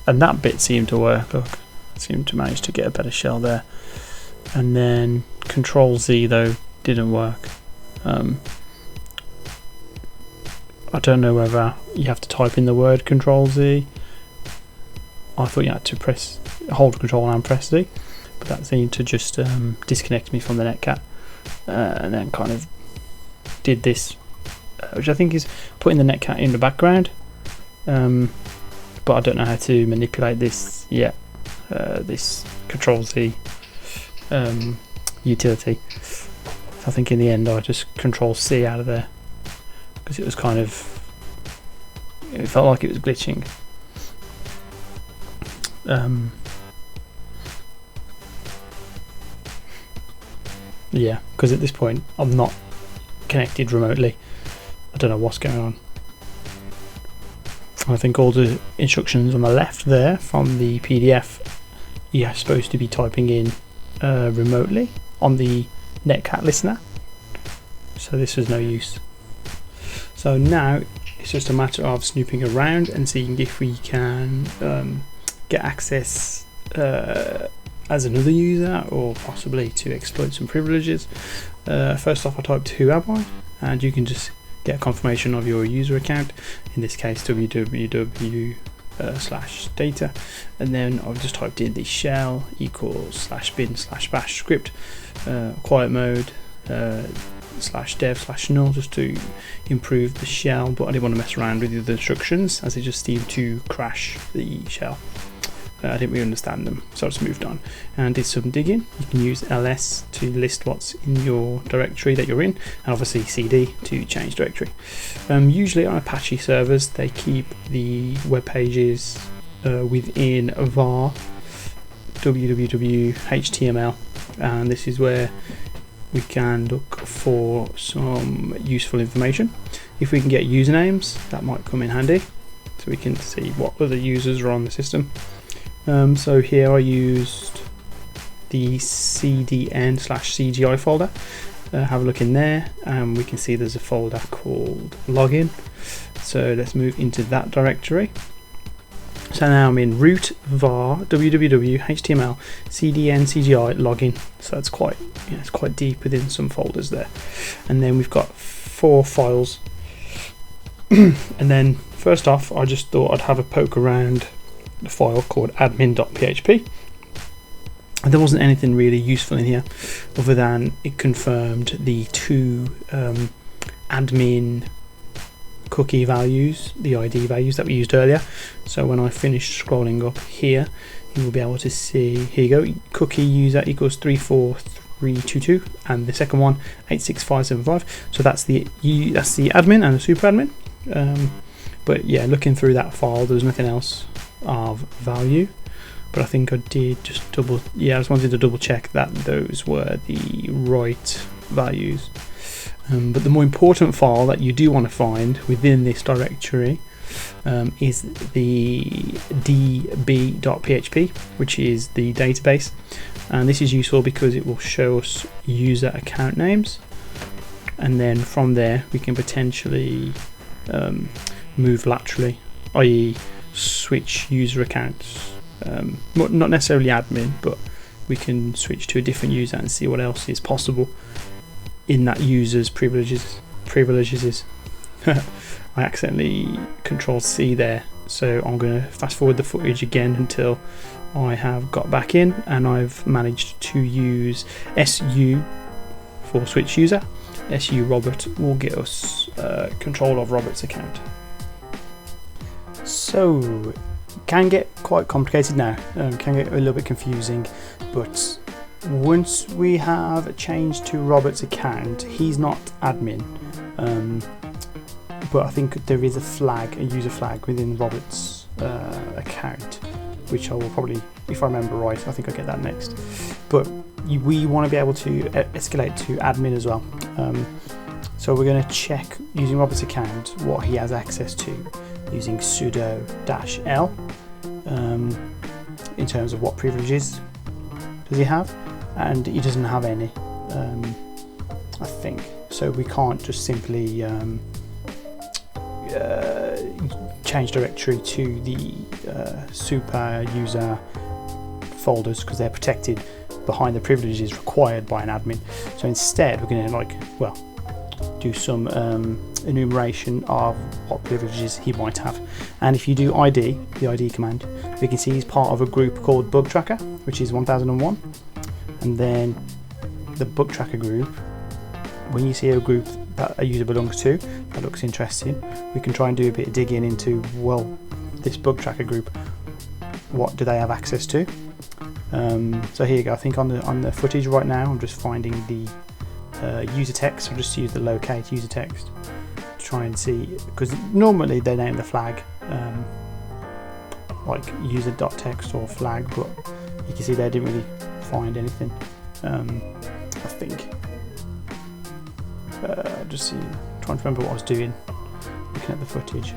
and that bit seemed to work. Look, I seemed to manage to get a better shell there. And then Control Z though didn't work. I don't know whether you have to type in the word Control Z. I thought you had to hold Control and press Z, but that seemed to just disconnect me from the netcat, and then kind of did this, which I think is putting the netcat in the background, but I don't know how to manipulate this yet, this Control Z utility. So I think in the end I just Control C out of there, because it was kind of, it felt like it was glitching. Yeah, because at this point I'm not connected remotely. I don't know what's going on. I think all the instructions on the left there from the PDF you're supposed to be typing in remotely on the netcat listener, so this was no use. So now it's just a matter of snooping around and seeing if we can get access as another user, or possibly to exploit some privileges. First off, I typed who am I, and you can just get confirmation of your user account, in this case www/data, and then I've just typed in the shell equals /bin/bash script, quiet mode /dev/null, just to improve the shell, but I didn't want to mess around with the other instructions as they just seemed to crash the shell. I didn't really understand them, so I just moved on and did some digging. You can use ls to list what's in your directory that you're in, and obviously cd to change directory. Usually on Apache servers they keep the web pages within var www.html, and this is where we can look for some useful information. If we can get usernames, that might come in handy, so we can see what other users are on the system. So here I used the cdn/cgi folder. Have a look in there, and we can see there's a folder called login. So let's move into that directory. So now I'm in root var www.html cdn cgi login. So it's quite, it's quite deep within some folders there. And then we've got 4 files. And then first off, I just thought I'd have a poke around the file called admin.php, and there wasn't anything really useful in here other than it confirmed the 2 admin cookie values, the ID values that we used earlier. So when I finish scrolling up here, you will be able to see, here you go, cookie user equals 34322, and the second one 86575. So that's the admin and the super admin. But yeah, looking through that file, there was nothing else of value, but I think I did just I just wanted to double check that those were the right values. But the more important file that you do want to find within this directory is the db.php, which is the database, and this is useful because it will show us user account names, and then from there we can potentially move laterally, i.e. switch user accounts, not necessarily admin, but we can switch to a different user and see what else is possible in that user's privileges. I accidentally Control C there, so I'm going to fast forward the footage again until I have got back in and I've managed to use SU for switch user. SU Robert will get us control of Robert's account. So it can get quite complicated now, can get a little bit confusing, but once we have changed to Robert's account, he's not admin, but I think there is a user flag within Robert's account, which I will probably, if I remember right, I think I'll get that next. But we want to be able to escalate to admin as well. So we're going to check using Robert's account what he has access to using sudo -l in terms of what privileges does he have, and he doesn't have any, I think. So we can't just simply change directory to the super user folders because they're protected behind the privileges required by an admin. So instead we're going to do some enumeration of what privileges he might have. And if you do ID, the ID command, we can see he's part of a group called bug tracker, which is 1001. And then the bug tracker group, when you see a group that a user belongs to that looks interesting, we can try and do a bit of digging into, well, this bug tracker group, what do they have access to? So here you go. I think on the footage right now, I'm just finding the user text. I'll just use the locate user text to try and see, because normally they name the flag like user.text or flag, but you can see they didn't really find anything. I think just trying to remember what I was doing looking at the footage.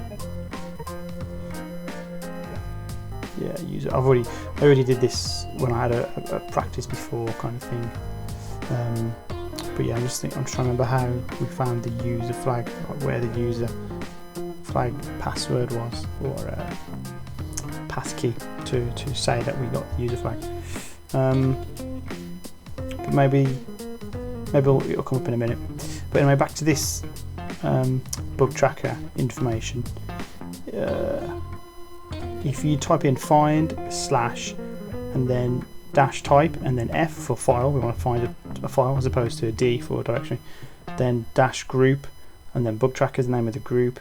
Yeah, user. I already did this when I had a practice before kind of thing. But yeah, I'm trying to remember how we found the user flag, like where the user flag password was, or passkey to say that we got the user flag. But maybe it'll come up in a minute. But anyway, back to this bug tracker information. If you type in find slash and then dash type and then F for file, we want to find a file as opposed to a D for directory, then dash group and then bug tracker is the name of the group.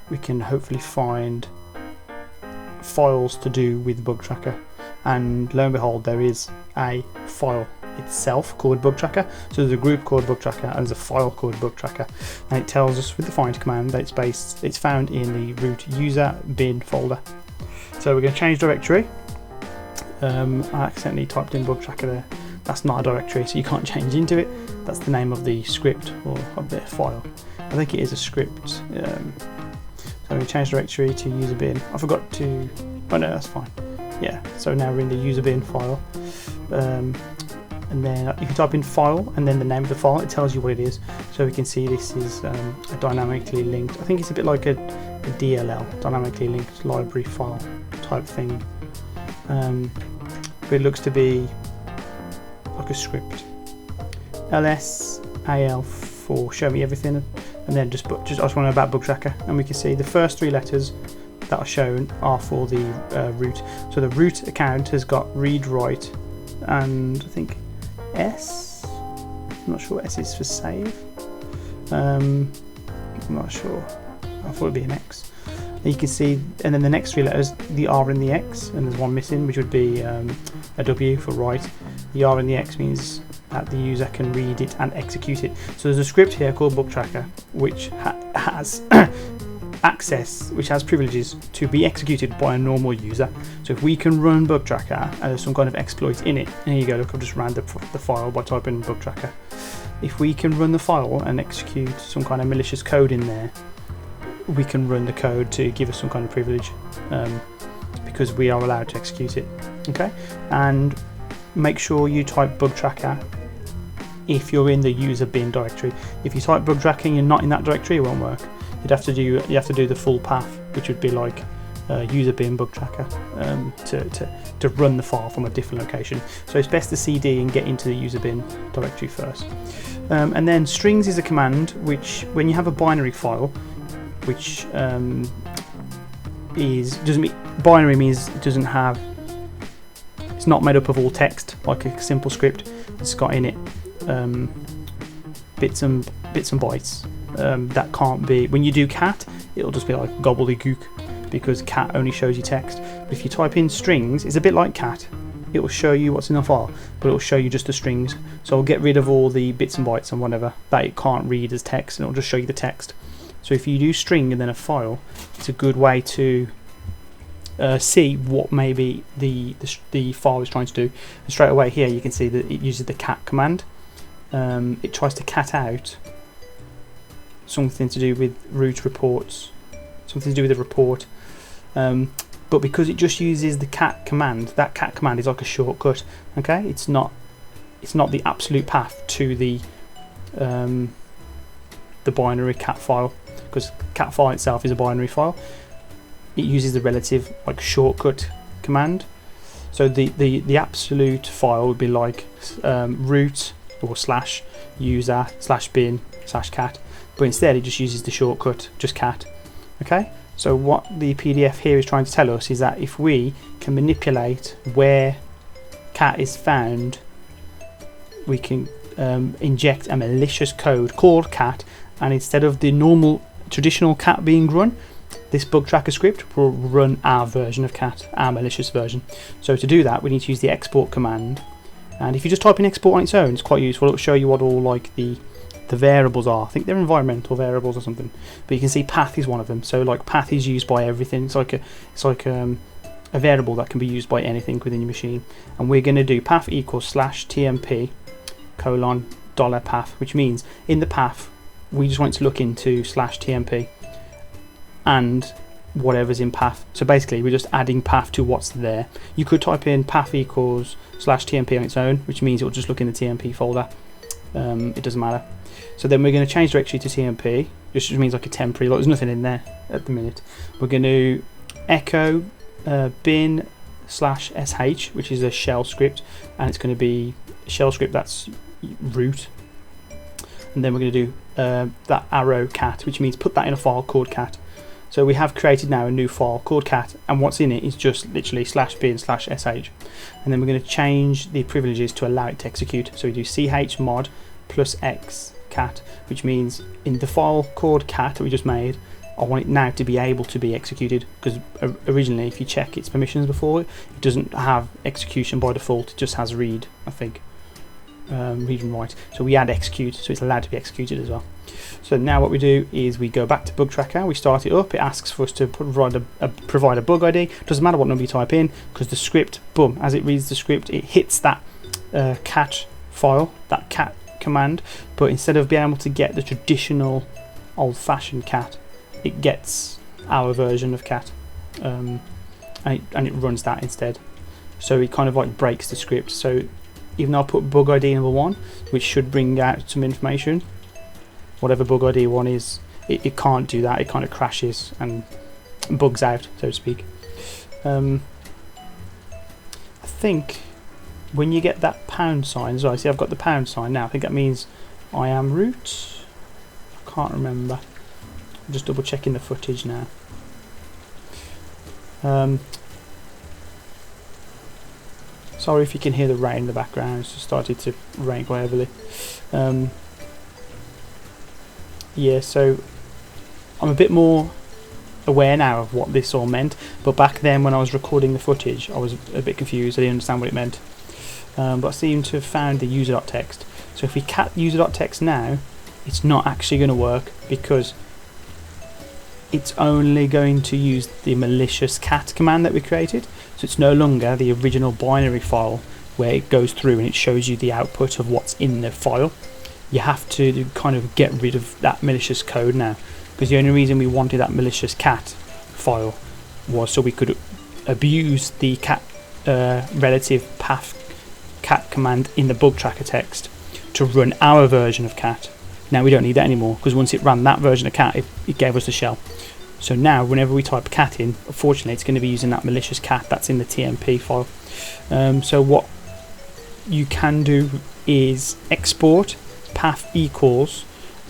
We can hopefully find files to do with bug tracker, and lo and behold there is a file itself called bug tracker. So there's a group called bug tracker and there's a file called bug tracker, and it tells us with the find command that it's found in the root user bin folder. So we're going to change directory. I accidentally typed in bug tracker there. That's not a directory, so you can't change into it. That's the name of the script or of the file. I think it is a script. So we change directory to user bin. I forgot to. Oh no, that's fine. Yeah. So now we're in the user bin file. And then if you type in file and then the name of the file, it tells you what it is. So we can see this is a dynamically linked, I think it's a bit like a DLL, dynamically linked library file type thing. But it looks to be like a script. LSAL for show me everything, and then just I just want to know about bug tracker, and we can see the first 3 letters that are shown are for the root. So the root account has got read, write, and I think S. I'm not sure. S is for save. I'm not sure. I thought it'd be an X. And you can see, and then the next 3 letters, the R and the X, and there's one missing, which would be a W for write. The R and the X means that the user can read it and execute it. So there's a script here called bug tracker, which has access, which has privileges to be executed by a normal user. So if we can run bug tracker and there's some kind of exploit in it, and here you go, look, I've just ran the file by typing bug tracker. If we can run the file and execute some kind of malicious code in there, we can run the code to give us some kind of privilege, because we are allowed to execute it. Okay, and make sure you type bug tracker if you're in the user bin directory. If you type bug tracker and you're not in that directory, it won't work. You have to do the full path, which would be like user bin bug tracker, to run the file from a different location. So it's best to CD and get into the user bin directory first. And then strings is a command which, when you have a binary file, which binary means it doesn't have, it's not made up of all text like a simple script. It's got in it bits and bytes. That can't be, when you do cat, it'll just be like gobbledygook, because cat only shows you text. But if you type in strings, it's a bit like cat. It will show you what's in the file, but it will show you just the strings. So it'll get rid of all the bits and bytes and whatever that it can't read as text, and it'll just show you the text. So if you do string and then a file, it's a good way to see what maybe the file is trying to do. And straight away here you can see that it uses the cat command. It tries to cat out something to do with root reports, something to do with the report, but because it just uses the cat command, that cat command is like a shortcut. Okay, it's not the absolute path to the binary cat file, because cat file itself is a binary file. It uses the relative like shortcut command. So the absolute file would be like root or slash user slash bin slash cat, but instead it just uses the shortcut just cat. Okay, so what the PDF here is trying to tell us is that if we can manipulate where cat is found, we can inject a malicious code called cat, and instead of the normal traditional cat being run, this bug tracker script will run our version of cat, our malicious version. So to do that, we need to use the export command, and if you just type in export on its own, it's quite useful. It'll show you what all like the variables are. I think they're environmental variables or something, but you can see path is one of them. So like path is used by everything. It's like a variable that can be used by anything within your machine, and we're going to do path equals /tmp : $path, which means in the path we just want to look into /tmp and whatever's in path. So basically we're just adding path to what's there. You could type in path equals /tmp on its own, which means it will just look in the tmp folder. It doesn't matter. So then we're going to change directory to tmp, which just means like a temporary, like there's nothing in there at the minute. We're going to echo bin /sh, which is a shell script, and it's going to be a shell script that's root. And then we're going to do that arrow cat, which means put that in a file called cat. So we have created now a new file called cat, and what's in it is just literally /bin/sh, and then we're going to change the privileges to allow it to execute. So we do chmod plus x cat, which means in the file called cat that we just made, I want it now to be able to be executed, because originally, if you check its permissions before, it doesn't have execution by default, it just has read, I think. Read and write. So we add execute, so it's allowed to be executed as well. So now what we do is we go back to bug tracker, we start it up, it asks for us to provide a bug ID. Doesn't matter what number you type in, because the script, boom, as it reads the script, it hits that cat file, that cat command, but instead of being able to get the traditional old-fashioned cat, it gets our version of cat, and it runs that instead. So it kind of like breaks the script. So even though I put bug ID number 1, which should bring out some information, whatever bug ID 1 is, it can't do that. It kind of crashes and bugs out, so to speak. I think when you get that pound sign as well, see I've got the pound sign now, I think that means I am root. I can't remember. I'm just double checking the footage now. Sorry if you can hear the rain in the background, it's just started to rain quite heavily. Yeah, so I'm a bit more aware now of what this all meant, but back then when I was recording the footage I was a bit confused, I didn't understand what it meant. But I seem to have found the user.txt. So if we cat user.txt now, it's not actually going to work, because it's only going to use the malicious cat command that we created. So it's no longer the original binary file where it goes through and it shows you the output of what's in the file. You have to kind of get rid of that malicious code now, because the only reason we wanted that malicious cat file was so we could abuse the cat relative path cat command in the bug tracker text to run our version of cat. Now we don't need that anymore, because once it ran that version of cat, it gave us the shell. So now whenever we type cat in, unfortunately it's going to be using that malicious cat that's in the TMP file. So what you can do is export path equals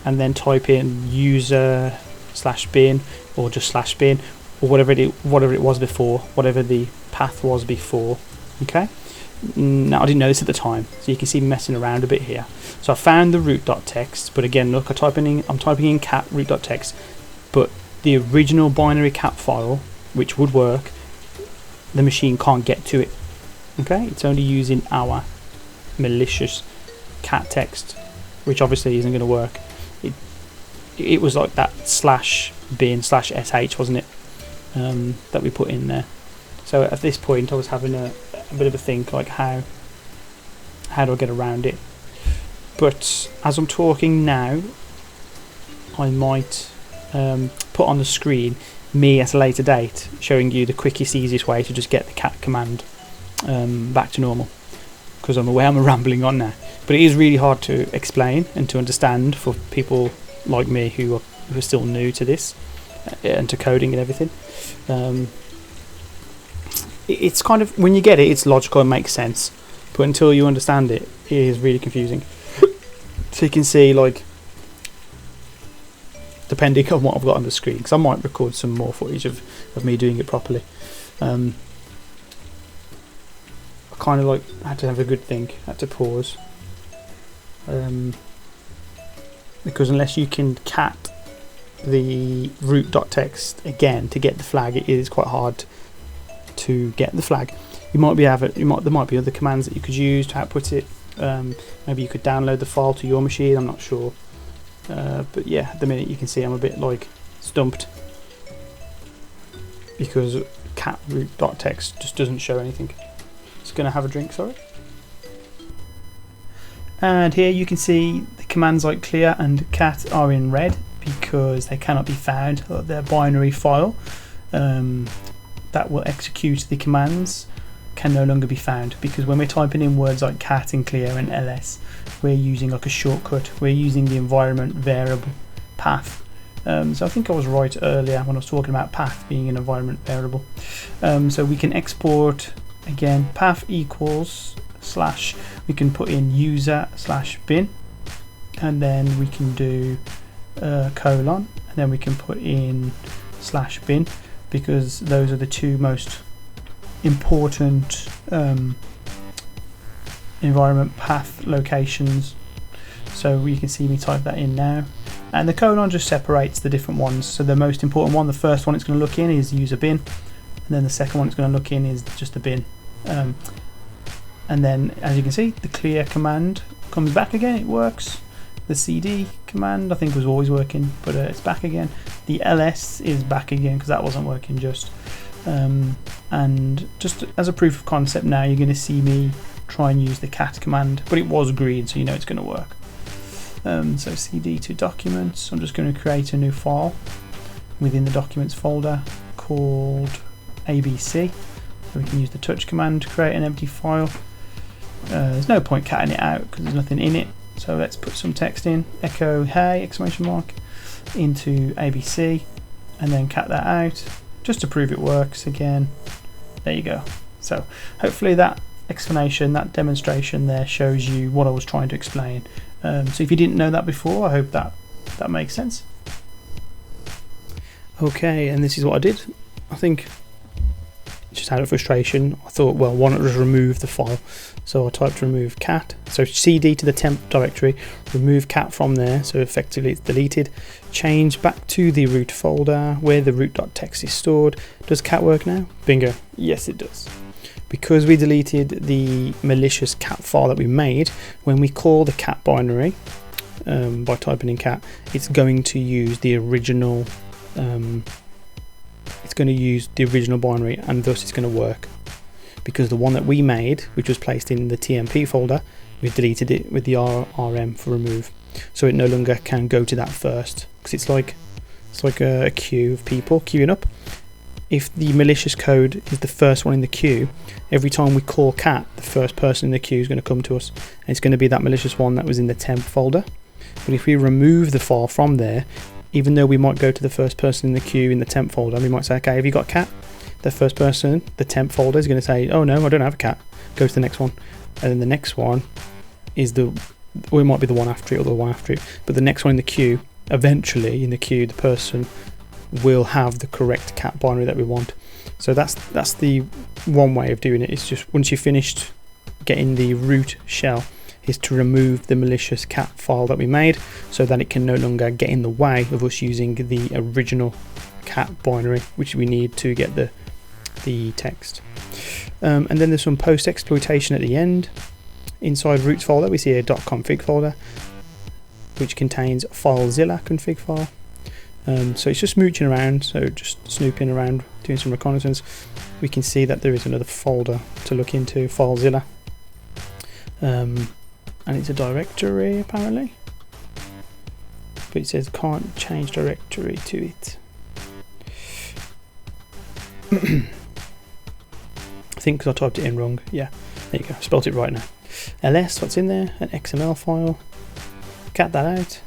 and then type in user/bin or just /bin or whatever it was before, whatever the path was before. Okay. Now I didn't know this at the time, so you can see me messing around a bit here. So I found the root.txt, but again look, I'm typing in cat root.txt, but the original binary cat file, which would work, the machine can't get to it. Okay, it's only using our malicious cat text, which obviously isn't going to work. It was like that /bin/sh, wasn't it, that we put in there. So at this point I was having a bit of a think, like how do I get around it. But as I'm talking now, I might put on the screen me at a later date showing you the quickest, easiest way to just get the cat command back to normal, because I'm aware I'm rambling on now, but it is really hard to explain and to understand for people like me who are still new to this and to coding and everything. It's kind of, when you get it, it's logical and makes sense, but until you understand it, it is really confusing. So you can see, like, depending on what I've got on the screen, because I might record some more footage of me doing it properly. I kind of like had to have a good think, had to pause, because unless you can cat the root.txt again to get the flag, it is quite hard to get the flag. There might be other commands that you could use to output it. Maybe you could download the file to your machine, I'm not sure. But yeah, at the minute you can see I'm a bit like stumped, because cat root.txt just doesn't show anything. Just gonna have a drink, sorry. And here you can see the commands like clear and cat are in red because they cannot be found. They're binary file that will execute the commands can no longer be found, because when we're typing in words like cat and clear and ls, we're using like a shortcut. We're using the environment variable path. So I think I was right earlier when I was talking about path being an environment variable. So we can export again path equals / we can put in user/bin, and then we can do colon, and then we can put in /bin, because those are the two most important environment path locations. So you can see me type that in now, and the colon just separates the different ones. So the most important one, the first one it's going to look in is user bin, and then the second one it's going to look in is just the bin. And then, as you can see, the clear command comes back again, it works. The cd command I think was always working, but it's back again. The ls is back again because that wasn't working just. And just as a proof of concept now, you're going to see me try and use the cat command, but it was green, so you know it's going to work. So cd to documents, I'm just going to create a new file within the documents folder called abc. So we can use the touch command to create an empty file. There's no point catting it out because there's nothing in it. So let's put some text in, echo hey exclamation mark into abc, and then cat that out just to prove it works again. There you go. So hopefully that explanation, that demonstration there shows you what I was trying to explain. So if you didn't know that before, I hope that makes sense. Okay, and this is what I did. I think just out of frustration, I thought, well, why not just remove the file? So I typed remove cat, so cd to the temp directory, remove cat from there, so effectively it's deleted. Change back to the root folder where the root.txt is stored. Does cat work now? Bingo, yes it does. Because we deleted the malicious cat file that we made, when we call the cat binary by typing in cat, it's going to use the original binary, and thus it's going to work. Because the one that we made, which was placed in the TMP folder, we deleted it with the RM for remove, so it no longer can go to that first, because it's like a queue of people queuing up. If the malicious code is the first one in the queue, every time we call cat, the first person in the queue is going to come to us, and it's going to be that malicious one that was in the temp folder. But if we remove the file from there, even though we might go to the first person in the queue in the temp folder, we might say, okay, have you got cat? The first person, the temp folder, is going to say, oh no, I don't have a cat. Go to the next one, and then the next one is or it might be the one after it or the one after it, but the next one in the queue, eventually in the queue, the person will have the correct cat binary that we want. So that's the one way of doing it. It's just once you've finished getting the root shell, is to remove the malicious cat file that we made, so that it can no longer get in the way of us using the original cat binary, which we need to get the text. And then there's some post exploitation at the end. Inside root folder we see a .config folder which contains FileZilla config file. So it's just mooching around, so just snooping around, doing some reconnaissance. We can see that there is another folder to look into, FileZilla, and it's a directory apparently, but it says can't change directory to it. I think because I typed it in wrong. Yeah, there you go, spelt it right now. ls, what's in there? An XML file. Cat that out.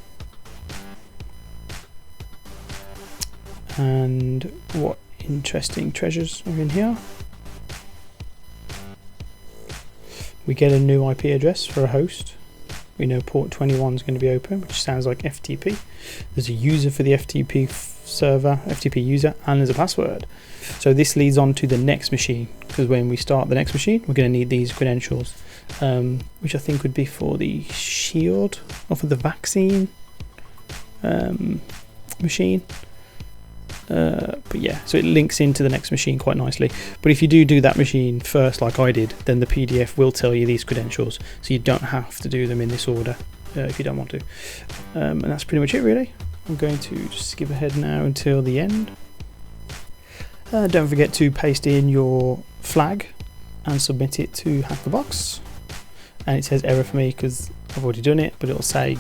And what interesting treasures are in here? We get a new IP address for a host. We know port 21 is going to be open, which sounds like FTP. There's a user for the FTP server, FTP user, and there's a password. So this leads on to the next machine, because when we start the next machine, we're going to need these credentials, which I think would be for the shield or for the vaccine machine. But yeah, so it links into the next machine quite nicely. But if you do that machine first like I did, then the PDF will tell you these credentials, so you don't have to do them in this order if you don't want to. And that's pretty much it really. I'm going to just skip ahead now until the end. Don't forget to paste in your flag and submit it to Hack-the-Box. And it says error for me because I've already done it, but it'll say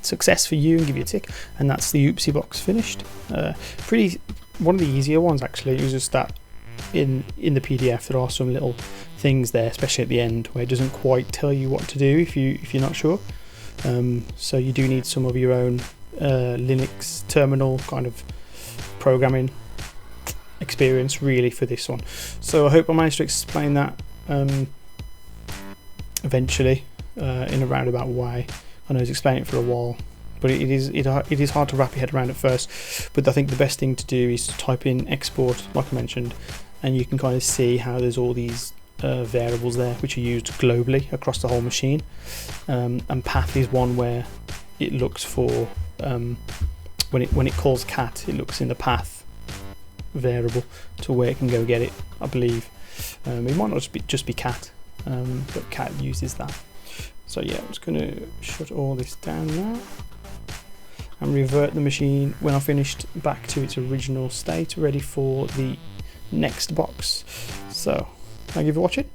success for you and give you a tick, and that's the Oopsie box finished. One of the easier ones actually. It was just that in the PDF there are some little things there, especially at the end, where it doesn't quite tell you what to do if you're not sure. So you do need some of your own Linux terminal kind of programming experience really for this one. So I hope I managed to explain that eventually in a roundabout way. I know I was explaining it for a while, but it is hard to wrap your head around at first. But I think the best thing to do is to type in export, like I mentioned, and you can kind of see how there's all these variables there which are used globally across the whole machine. And path is one where it looks for when it calls cat, it looks in the path variable to where it can go get it, I believe. It might not just be cat, but cat uses that. So yeah, I'm just going to shut all this down now and revert the machine when I finished back to its original state, ready for the next box. So thank you for watching.